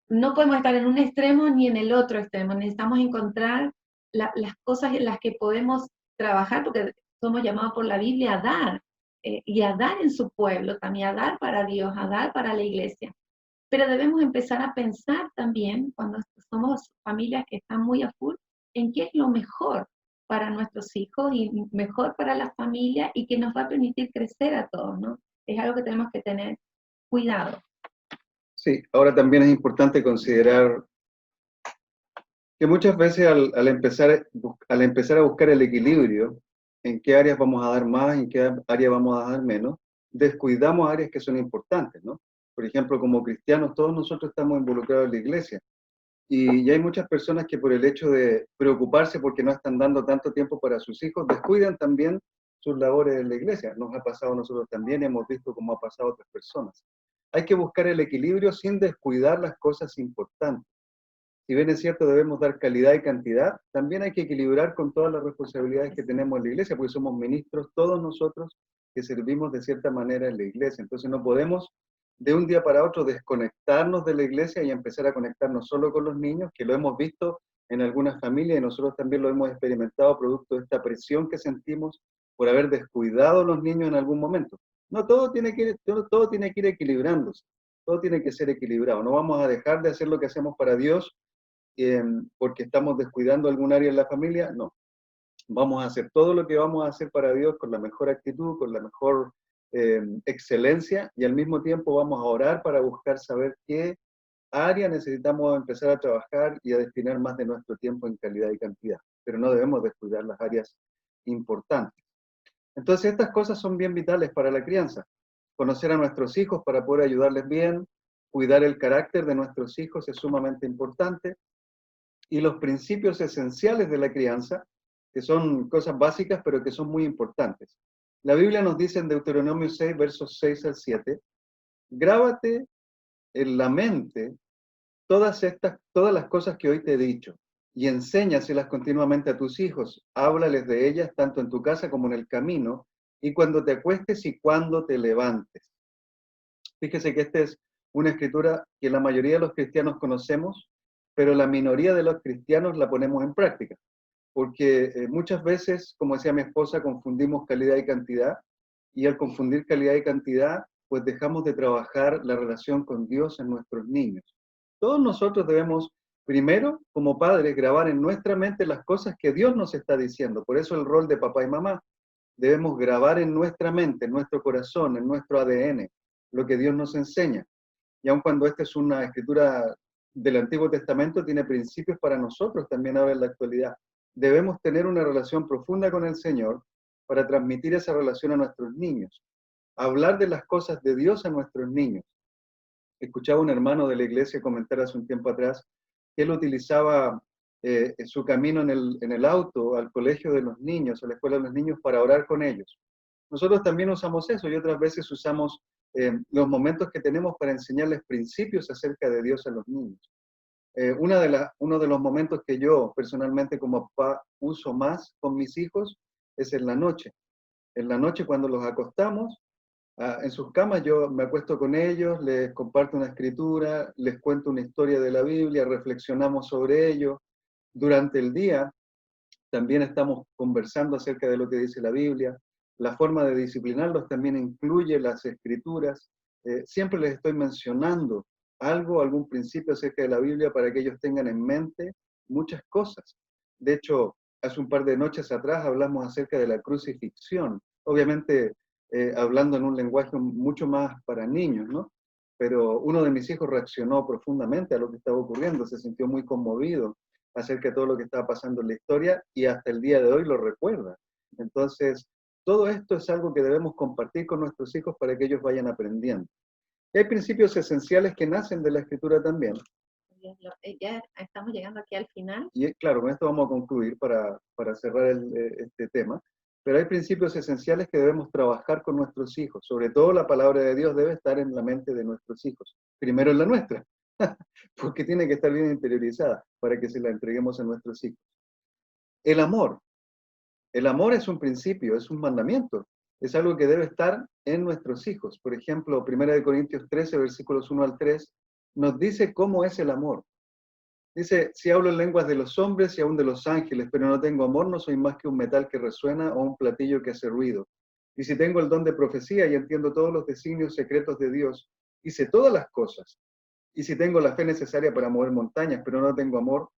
S2: no podemos estar en un extremo ni en el otro extremo. Necesitamos encontrar las cosas en las que podemos trabajar, porque somos llamados por la Biblia a dar, y a dar en su pueblo, también a dar para Dios, a dar para la iglesia. Pero debemos empezar a pensar también, cuando somos familias que están muy a full, en qué es lo mejor para nuestros hijos y mejor para la familia, y que nos va a permitir crecer a todos, ¿no? Es algo que tenemos que tener cuidado.
S1: Sí, ahora también es importante considerar que muchas veces al empezar a buscar el equilibrio, en qué áreas vamos a dar más, en qué áreas vamos a dar menos, descuidamos áreas que son importantes, ¿no? Por ejemplo, como cristianos, todos nosotros estamos involucrados en la iglesia, y hay muchas personas que por el hecho de preocuparse porque no están dando tanto tiempo para sus hijos, descuidan también sus labores en la iglesia. Nos ha pasado a nosotros también, hemos visto cómo ha pasado a otras personas. Hay que buscar el equilibrio sin descuidar las cosas importantes. Si bien es cierto, debemos dar calidad y cantidad, también hay que equilibrar con todas las responsabilidades que tenemos en la iglesia, porque somos ministros todos nosotros que servimos de cierta manera en la iglesia. Entonces no podemos de un día para otro desconectarnos de la iglesia y empezar a conectarnos solo con los niños, que lo hemos visto en algunas familias y nosotros también lo hemos experimentado producto de esta presión que sentimos por haber descuidado a los niños en algún momento. No, todo tiene que ir equilibrándose, todo tiene que ser equilibrado. No vamos a dejar de hacer lo que hacemos para Dios porque estamos descuidando algún área en la familia. No, vamos a hacer todo lo que vamos a hacer para Dios con la mejor actitud, con la mejor excelencia, y al mismo tiempo vamos a orar para buscar saber qué área necesitamos empezar a trabajar y a destinar más de nuestro tiempo en calidad y cantidad, pero no debemos descuidar las áreas importantes. Entonces estas cosas son bien vitales para la crianza. Conocer a nuestros hijos para poder ayudarles bien, cuidar el carácter de nuestros hijos es sumamente importante, y los principios esenciales de la crianza, que son cosas básicas, pero que son muy importantes. La Biblia nos dice en Deuteronomio 6, versos 6 al 7, grábate en la mente todas las cosas que hoy te he dicho, y enséñaselas continuamente a tus hijos. Háblales de ellas tanto en tu casa como en el camino, y cuando te acuestes y cuando te levantes. Fíjese que esta es una escritura que la mayoría de los cristianos conocemos, pero la minoría de los cristianos la ponemos en práctica, porque muchas veces, como decía mi esposa, confundimos calidad y cantidad, y al confundir calidad y cantidad, pues dejamos de trabajar la relación con Dios en nuestros niños. Todos nosotros debemos, primero, como padres, grabar en nuestra mente las cosas que Dios nos está diciendo. Por eso el rol de papá y mamá. Debemos grabar en nuestra mente, en nuestro corazón, en nuestro ADN, lo que Dios nos enseña. Y aun cuando esta es una escritura del Antiguo Testamento, tiene principios para nosotros también ahora en la actualidad. Debemos tener una relación profunda con el Señor para transmitir esa relación a nuestros niños, hablar de las cosas de Dios a nuestros niños. Escuchaba un hermano de la iglesia comentar hace un tiempo atrás que él utilizaba su camino en el auto al colegio de los niños, a la escuela de los niños, para orar con ellos. Nosotros también usamos eso y otras veces usamos los momentos que tenemos para enseñarles principios acerca de Dios a los niños. Uno de los momentos que yo personalmente como papá uso más con mis hijos es en la noche. En la noche cuando los acostamos, en sus camas yo me acuesto con ellos, les comparto una escritura, les cuento una historia de la Biblia, reflexionamos sobre ello. Durante el día también estamos conversando acerca de lo que dice la Biblia. La forma de disciplinarlos también incluye las escrituras. Siempre les estoy mencionando algo, algún principio acerca de la Biblia para que ellos tengan en mente muchas cosas. De hecho, hace un par de noches atrás hablamos acerca de la crucifixión. Obviamente, hablando en un lenguaje mucho más para niños, ¿no? Pero uno de mis hijos reaccionó profundamente a lo que estaba ocurriendo, se sintió muy conmovido acerca de todo lo que estaba pasando en la historia y hasta el día de hoy lo recuerda. Entonces, todo esto es algo que debemos compartir con nuestros hijos para que ellos vayan aprendiendo. Y hay principios esenciales que nacen de la escritura también.
S2: Ya estamos llegando aquí al final.
S1: Y claro, con esto vamos a concluir para cerrar este tema. Pero hay principios esenciales que debemos trabajar con nuestros hijos. Sobre todo la palabra de Dios debe estar en la mente de nuestros hijos. Primero en la nuestra, porque tiene que estar bien interiorizada para que se la entreguemos a nuestros hijos. El amor. El amor es un principio, es un mandamiento. Es algo que debe estar en nuestros hijos. Por ejemplo, 1 Corintios 13, versículos 1 al 3, nos dice cómo es el amor. Dice, si hablo en lenguas de los hombres y aún de los ángeles, pero no tengo amor, no soy más que un metal que resuena o un platillo que hace ruido. Y si tengo el don de profecía y entiendo todos los designios secretos de Dios, y sé todas las cosas, y si tengo la fe necesaria para mover montañas, pero no tengo amor,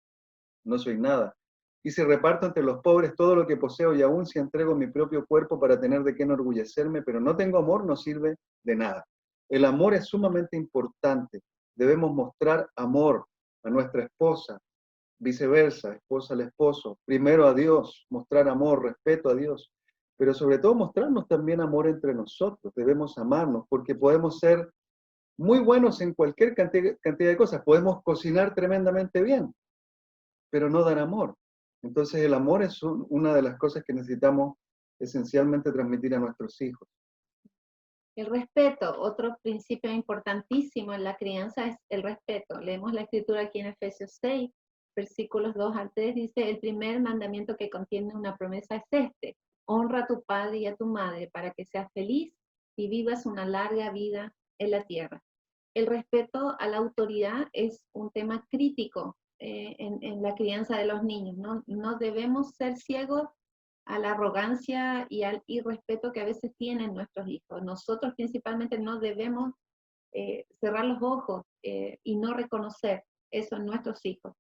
S1: no soy nada. Y si reparto entre los pobres todo lo que poseo y aún si entrego mi propio cuerpo para tener de qué enorgullecerme, pero no tengo amor, no sirve de nada. El amor es sumamente importante. Debemos mostrar amor a nuestra esposa, viceversa, esposa al esposo. Primero a Dios, mostrar amor, respeto a Dios, pero sobre todo mostrarnos también amor entre nosotros. Debemos amarnos porque podemos ser muy buenos en cualquier cantidad de cosas. Podemos cocinar tremendamente bien, pero no dar amor. Entonces el amor es una de las cosas que necesitamos esencialmente transmitir a nuestros hijos.
S2: El respeto, otro principio importantísimo en la crianza es el respeto. Leemos la escritura aquí en Efesios 6, versículos 2 al 3, dice, el primer mandamiento que contiene una promesa es este, honra a tu padre y a tu madre para que seas feliz y vivas una larga vida en la tierra. El respeto a la autoridad es un tema crítico en la crianza de los niños, ¿no? No debemos ser ciegos a la arrogancia y al irrespeto que a veces tienen nuestros hijos. Nosotros principalmente no debemos cerrar los ojos y no reconocer eso en nuestros hijos.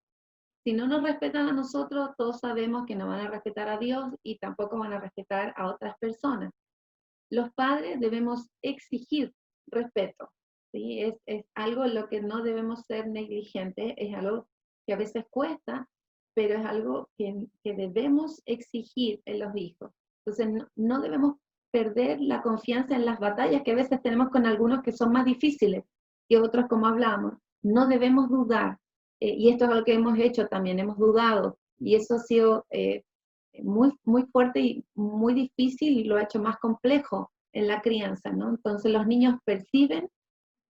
S2: Si no nos respetan a nosotros, todos sabemos que no van a respetar a Dios y tampoco van a respetar a otras personas. Los padres debemos exigir respeto, ¿sí? Es algo en lo que no debemos ser negligentes, es algo que a veces cuesta, pero es algo que debemos exigir en los hijos. Entonces, no debemos perder la confianza en las batallas que a veces tenemos con algunos que son más difíciles que otros, como hablamos. No debemos dudar, y esto es algo que hemos hecho también, hemos dudado, y eso ha sido muy, muy fuerte y muy difícil y lo ha hecho más complejo en la crianza, ¿no? Entonces los niños perciben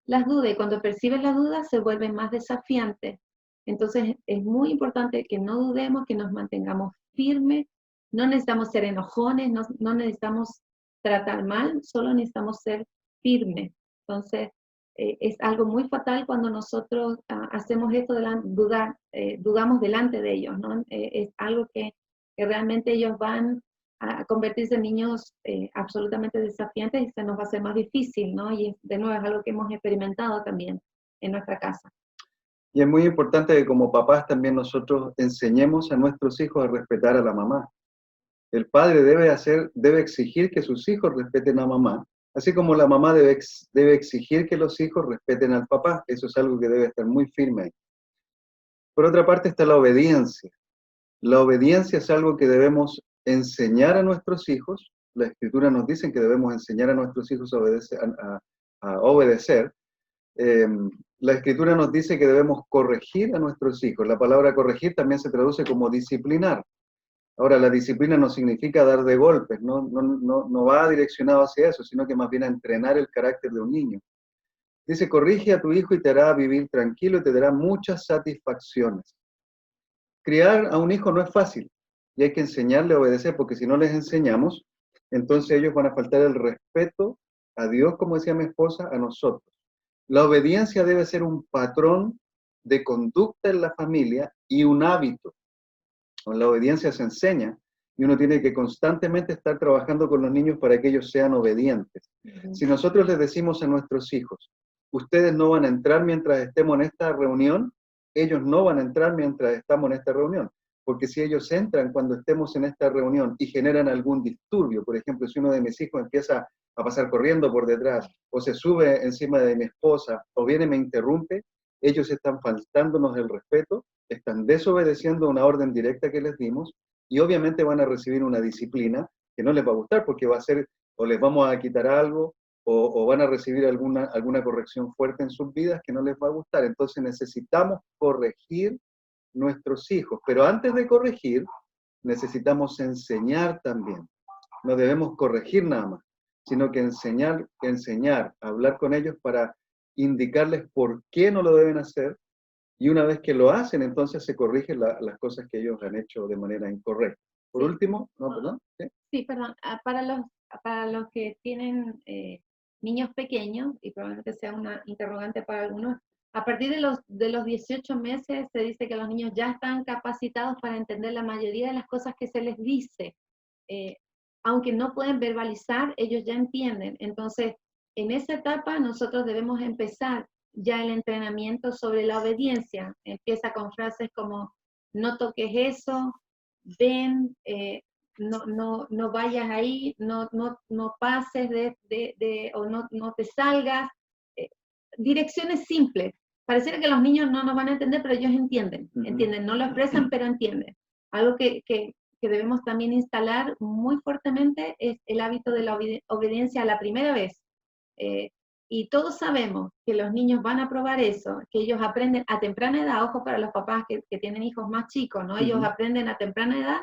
S2: las dudas y cuando perciben las dudas se vuelven más desafiantes. Entonces es muy importante que no dudemos, que nos mantengamos firmes, no necesitamos ser enojones, no necesitamos tratar mal, solo necesitamos ser firmes. Entonces es algo muy fatal cuando nosotros hacemos esto de dudar, dudamos delante de ellos, ¿no? Es algo que realmente ellos van a convertirse en niños absolutamente desafiantes y se nos va a hacer más difícil, ¿no? Y de nuevo es algo que hemos experimentado también en nuestra casa.
S1: Y es muy importante que como papás también nosotros enseñemos a nuestros hijos a respetar a la mamá. El padre debe exigir que sus hijos respeten a mamá, Así como la mamá debe exigir que los hijos respeten al papá, eso es algo que debe estar muy firme ahí. Por otra parte está la obediencia. La obediencia es algo que debemos enseñar a nuestros hijos. La Escritura nos dice que debemos enseñar a nuestros hijos a obedecer. Eh, la Escritura nos dice que debemos corregir a nuestros hijos. La palabra corregir también se traduce como disciplinar. Ahora, la disciplina no significa dar de golpes, no va direccionado hacia eso, sino que más bien a entrenar el carácter de un niño. Dice, corrige a tu hijo y te hará vivir tranquilo y te dará muchas satisfacciones. Criar a un hijo no es fácil y hay que enseñarle a obedecer, porque si no les enseñamos, entonces ellos van a faltar el respeto a Dios, como decía mi esposa, a nosotros. La obediencia debe ser un patrón de conducta en la familia y un hábito. Con la obediencia se enseña y uno tiene que constantemente estar trabajando con los niños para que ellos sean obedientes. Si nosotros les decimos a nuestros hijos, ustedes no van a entrar mientras estemos en esta reunión, ellos no van a entrar mientras estamos en esta reunión. Porque si ellos entran cuando estemos en esta reunión y generan algún disturbio, por ejemplo, si uno de mis hijos empieza a pasar corriendo por detrás, o se sube encima de mi esposa, o viene y me interrumpe, ellos están faltándonos el respeto, están desobedeciendo una orden directa que les dimos, y obviamente van a recibir una disciplina que no les va a gustar, porque va a ser, o les vamos a quitar algo, o van a recibir alguna corrección fuerte en sus vidas que no les va a gustar. Entonces necesitamos corregir nuestros hijos, pero antes de corregir, necesitamos enseñar también. No debemos corregir nada más, sino que enseñar, hablar con ellos para indicarles por qué no lo deben hacer, y una vez que lo hacen, entonces se corrigen las cosas que ellos han hecho de manera incorrecta. Por
S2: Sí.
S1: último, no, perdón. ¿Sí?
S2: Sí, perdón, para los que tienen niños pequeños, y probablemente sea una interrogante para algunos, a partir de los 18 meses se dice que los niños ya están capacitados para entender la mayoría de las cosas que se les dice. Eh, Aunque no pueden verbalizar, ellos ya entienden. Entonces, en esa etapa nosotros debemos empezar ya el entrenamiento sobre la obediencia. Empieza con frases como, no toques eso, ven, no vayas ahí, no pases o no te salgas. Eh, Direcciones simples. Pareciera que los niños no nos van a entender, pero ellos entienden, no lo expresan, pero entienden. Algo que debemos también instalar muy fuertemente es el hábito de la obediencia a la primera vez. Eh, y todos sabemos que los niños van a probar eso, que ellos aprenden a temprana edad, ojo para los papás que tienen hijos más chicos, ¿no? Ellos aprenden a temprana edad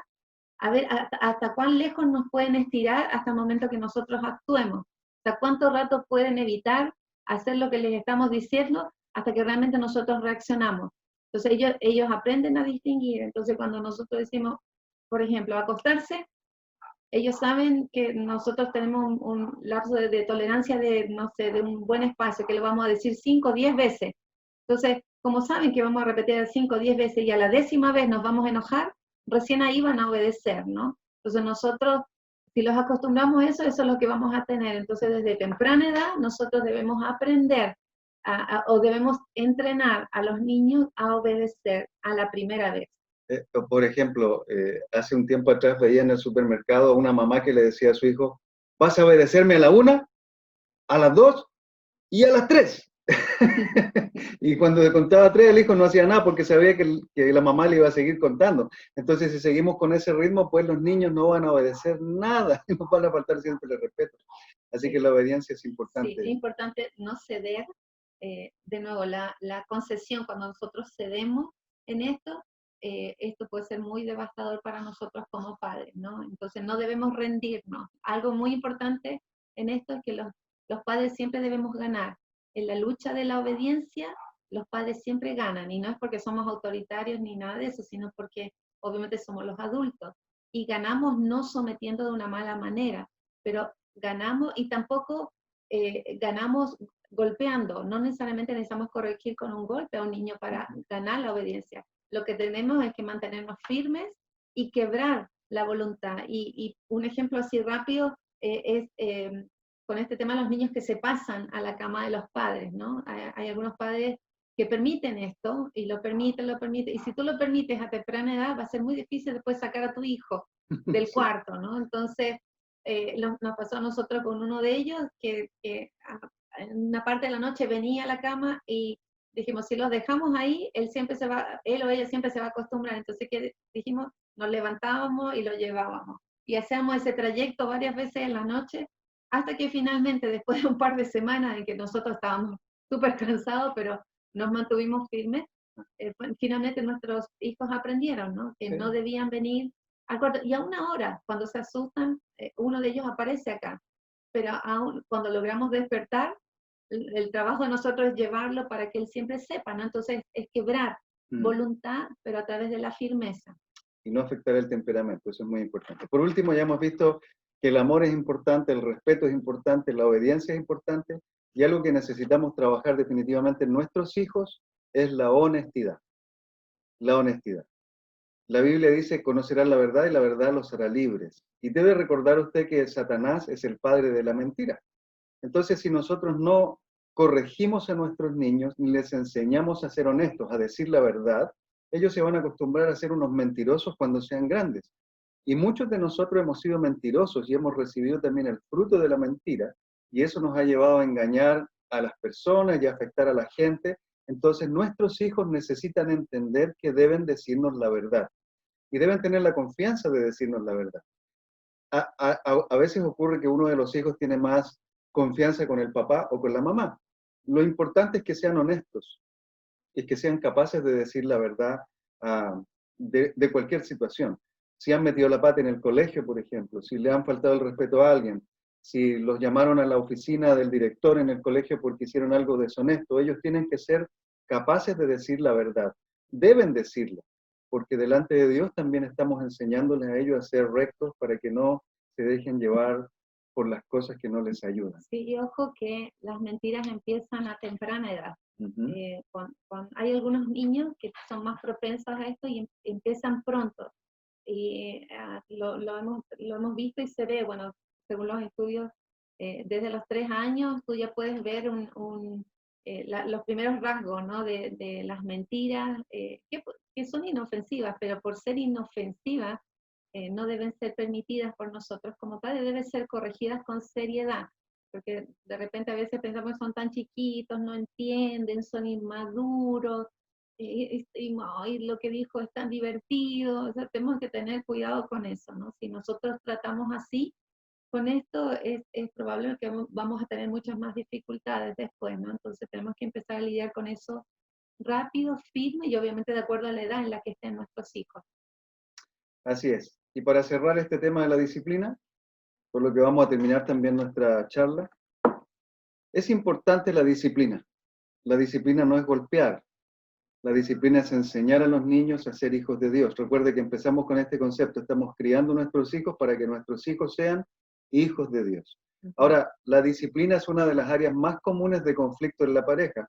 S2: a ver hasta cuán lejos nos pueden estirar hasta el momento que nosotros actuemos, hasta cuánto rato pueden evitar hacer lo que les estamos diciendo hasta que realmente nosotros reaccionamos. Entonces ellos aprenden a distinguir. Entonces cuando nosotros decimos, por ejemplo, acostarse, ellos saben que nosotros tenemos un lapso de tolerancia de, no sé, de un buen espacio, que lo vamos a decir 5 o 10 veces. Entonces, como saben que vamos a repetir 5 o 10 veces y a la 10ª vez nos vamos a enojar, recién ahí van a obedecer, ¿no? Entonces nosotros, si los acostumbramos a eso, eso es lo que vamos a tener. Entonces desde temprana edad nosotros debemos aprender o debemos entrenar a los niños a obedecer a la primera vez.
S1: Por ejemplo, hace un tiempo atrás veía en el supermercado a una mamá que le decía a su hijo, vas a obedecerme a la 1, a las 2 y a las 3. Y cuando le contaba 3, el hijo no hacía nada porque sabía que la mamá le iba a seguir contando. Entonces, si seguimos con ese ritmo, pues los niños no van a obedecer nada y nos van a faltar siempre el respeto. Así que la obediencia es importante.
S2: Sí, es importante no ceder. De nuevo, la concesión, cuando nosotros cedemos en esto puede ser muy devastador para nosotros como padres, ¿no? Entonces no debemos rendirnos. Algo muy importante en esto es que los padres siempre debemos ganar. En la lucha de la obediencia, los padres siempre ganan, y no es porque somos autoritarios ni nada de eso, sino porque obviamente somos los adultos, y ganamos no sometiendo de una mala manera, pero ganamos, y tampoco ganamos golpeando. No necesariamente necesitamos corregir con un golpe a un niño para ganar la obediencia. Lo que tenemos es que mantenernos firmes y quebrar la voluntad. Y un ejemplo así rápido es con este tema de los niños que se pasan a la cama de los padres, ¿no? Hay algunos padres que permiten esto, y lo permiten, y si tú lo permites a temprana edad, va a ser muy difícil después sacar a tu hijo del cuarto, ¿no? Entonces, nos pasó a nosotros con uno de ellos, en una parte de la noche venía a la cama y dijimos, si los dejamos ahí, él o ella siempre se va a acostumbrar. Entonces, ¿qué dijimos? Nos levantábamos y lo llevábamos. Y hacíamos ese trayecto varias veces en la noche, hasta que finalmente, después de un par de semanas en que nosotros estábamos súper cansados, pero nos mantuvimos firmes, finalmente nuestros hijos aprendieron, ¿no? Que
S1: Sí.
S2: no debían venir al cuarto. Y aún ahora, cuando se asustan, uno de ellos aparece acá. Pero aún cuando logramos despertar, el trabajo de nosotros es llevarlo para que él siempre sepa, ¿no? Entonces es quebrar voluntad, pero a través de la firmeza.
S1: Y no afectar el temperamento, eso es muy importante. Por último, ya hemos visto que el amor es importante, el respeto es importante, la obediencia es importante, y algo que necesitamos trabajar definitivamente en nuestros hijos es la honestidad. La honestidad. La Biblia dice, conocerán la verdad y la verdad los hará libres. Y debe recordar usted que Satanás es el padre de la mentira. Entonces, si nosotros no corregimos a nuestros niños ni les enseñamos a ser honestos, a decir la verdad, ellos se van a acostumbrar a ser unos mentirosos cuando sean grandes. Y muchos de nosotros hemos sido mentirosos y hemos recibido también el fruto de la mentira, y eso nos ha llevado a engañar a las personas y a afectar a la gente. Entonces, nuestros hijos necesitan entender que deben decirnos la verdad y deben tener la confianza de decirnos la verdad. A veces ocurre que uno de los hijos tiene más confianza con el papá o con la mamá. Lo importante es que sean honestos y que sean capaces de decir la verdad de cualquier situación. Si han metido la pata en el colegio, por ejemplo, si le han faltado el respeto a alguien, si los llamaron a la oficina del director en el colegio porque hicieron algo deshonesto, ellos tienen que ser capaces de decir la verdad. Deben decirlo, porque delante de Dios también estamos enseñándoles a ellos a ser rectos para que no se dejen llevar por las cosas que no les ayudan.
S2: Sí, y ojo que las mentiras empiezan a temprana edad. Hay algunos niños que son más propensos a esto y empiezan pronto. Y lo hemos visto y se ve, bueno, según los estudios, desde los 3 años tú ya puedes ver los primeros rasgos, ¿no? de las mentiras, que son inofensivas, pero por ser inofensivas, no deben ser permitidas por nosotros como padres, deben ser corregidas con seriedad, porque de repente a veces pensamos que son tan chiquitos, no entienden, son inmaduros, y lo que dijo es tan divertido. O sea, tenemos que tener cuidado con eso, ¿no? Si nosotros tratamos así, con esto es probable que vamos a tener muchas más dificultades después, ¿no? Entonces tenemos que empezar a lidiar con eso rápido, firme y obviamente de acuerdo a la edad en la que estén nuestros hijos.
S1: Así es. Y para cerrar este tema de la disciplina, por lo que vamos a terminar también nuestra charla, es importante la disciplina. La disciplina no es golpear, la disciplina es enseñar a los niños a ser hijos de Dios. Recuerde que empezamos con este concepto, estamos criando a nuestros hijos para que nuestros hijos sean hijos de Dios. Ahora, la disciplina es una de las áreas más comunes de conflicto en la pareja,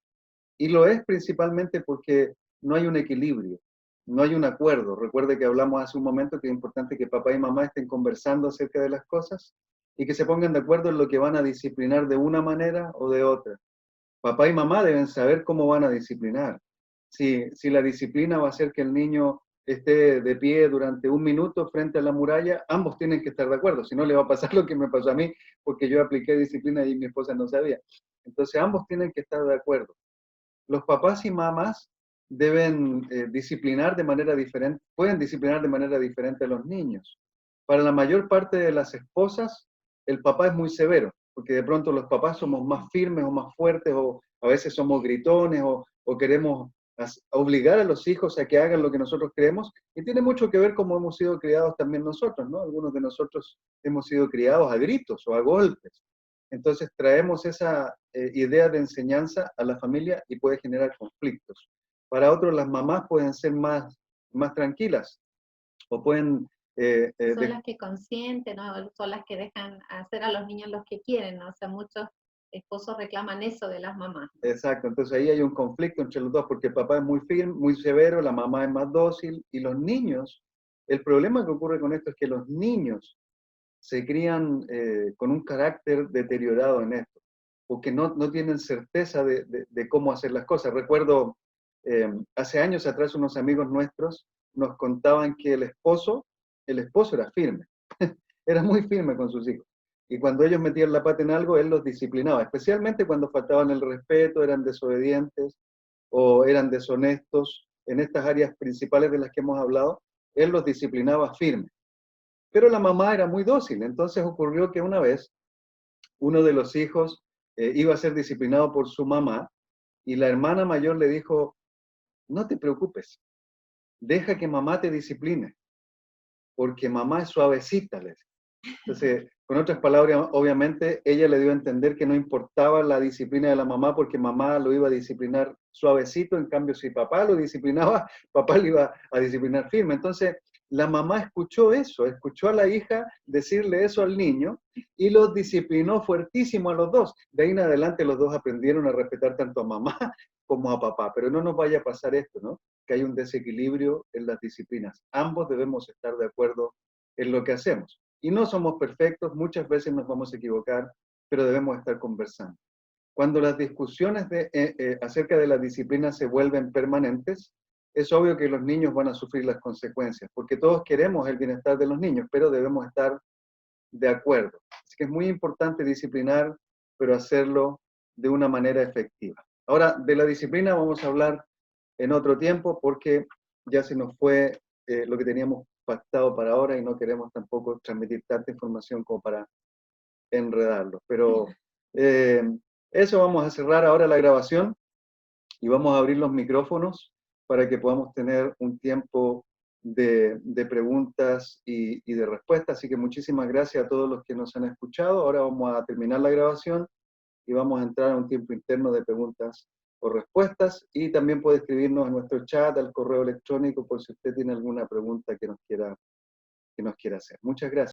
S1: y lo es principalmente porque no hay un equilibrio, no hay un acuerdo. Recuerde que hablamos hace un momento que es importante que papá y mamá estén conversando acerca de las cosas y que se pongan de acuerdo en lo que van a disciplinar de una manera o de otra. Papá y mamá deben saber cómo van a disciplinar. Si la disciplina va a hacer que el niño esté de pie durante 1 minuto frente a la muralla, ambos tienen que estar de acuerdo, si no le va a pasar lo que me pasó a mí, porque yo apliqué disciplina y mi esposa no sabía. Entonces ambos tienen que estar de acuerdo. Los papás y mamás deben disciplinar de manera diferente, pueden disciplinar de manera diferente a los niños. Para la mayor parte de las esposas, el papá es muy severo, porque de pronto los papás somos más firmes o más fuertes, o a veces somos gritones, o queremos obligar a los hijos a que hagan lo que nosotros queremos, y tiene mucho que ver cómo hemos sido criados también nosotros, ¿no? Algunos de nosotros hemos sido criados a gritos o a golpes. Entonces traemos esa idea de enseñanza a la familia y puede generar conflictos. Para otros, las mamás pueden ser más tranquilas o pueden...
S2: Son las que consienten, ¿no? Son las que dejan hacer a los niños los que quieren, ¿no? O sea, muchos esposos reclaman eso de las mamás.
S1: Exacto, entonces ahí hay un conflicto entre los dos porque el papá es muy firme, muy severo, la mamá es más dócil, y los niños, el problema que ocurre con esto es que los niños se crían con un carácter deteriorado en esto, porque no tienen certeza de cómo hacer las cosas. Recuerdo, hace años atrás unos amigos nuestros nos contaban que el esposo era firme. Era muy firme con sus hijos. Y cuando ellos metían la pata en algo, él los disciplinaba, especialmente cuando faltaban el respeto, eran desobedientes o eran deshonestos en estas áreas principales de las que hemos hablado, él los disciplinaba firme. Pero la mamá era muy dócil, entonces ocurrió que una vez uno de los hijos iba a ser disciplinado por su mamá y la hermana mayor le dijo, no te preocupes, deja que mamá te discipline, porque mamá es suavecita, le decía. Entonces, con otras palabras, obviamente, ella le dio a entender que no importaba la disciplina de la mamá porque mamá lo iba a disciplinar suavecito, en cambio, si papá lo disciplinaba, papá le iba a disciplinar firme. Entonces, la mamá escuchó eso, escuchó a la hija decirle eso al niño y los disciplinó fuertísimo a los dos. De ahí en adelante los dos aprendieron a respetar tanto a mamá como a papá. Pero no nos vaya a pasar esto, ¿no? Que hay un desequilibrio en las disciplinas. Ambos debemos estar de acuerdo en lo que hacemos. Y no somos perfectos, muchas veces nos vamos a equivocar, pero debemos estar conversando. Cuando las discusiones acerca de la disciplina se vuelven permanentes, es obvio que los niños van a sufrir las consecuencias, porque todos queremos el bienestar de los niños, pero debemos estar de acuerdo. Así que es muy importante disciplinar, pero hacerlo de una manera efectiva. Ahora, de la disciplina vamos a hablar en otro tiempo, porque ya se nos fue lo que teníamos pactado para ahora y no queremos tampoco transmitir tanta información como para enredarlo. Pero eso, vamos a cerrar ahora la grabación y vamos a abrir los micrófonos para que podamos tener un tiempo de preguntas y de respuestas. Así que muchísimas gracias a todos los que nos han escuchado. Ahora vamos a terminar la grabación y vamos a entrar a un tiempo interno de preguntas o respuestas, y también puede escribirnos en nuestro chat, al correo electrónico, por si usted tiene alguna pregunta que nos quiera hacer. Muchas gracias.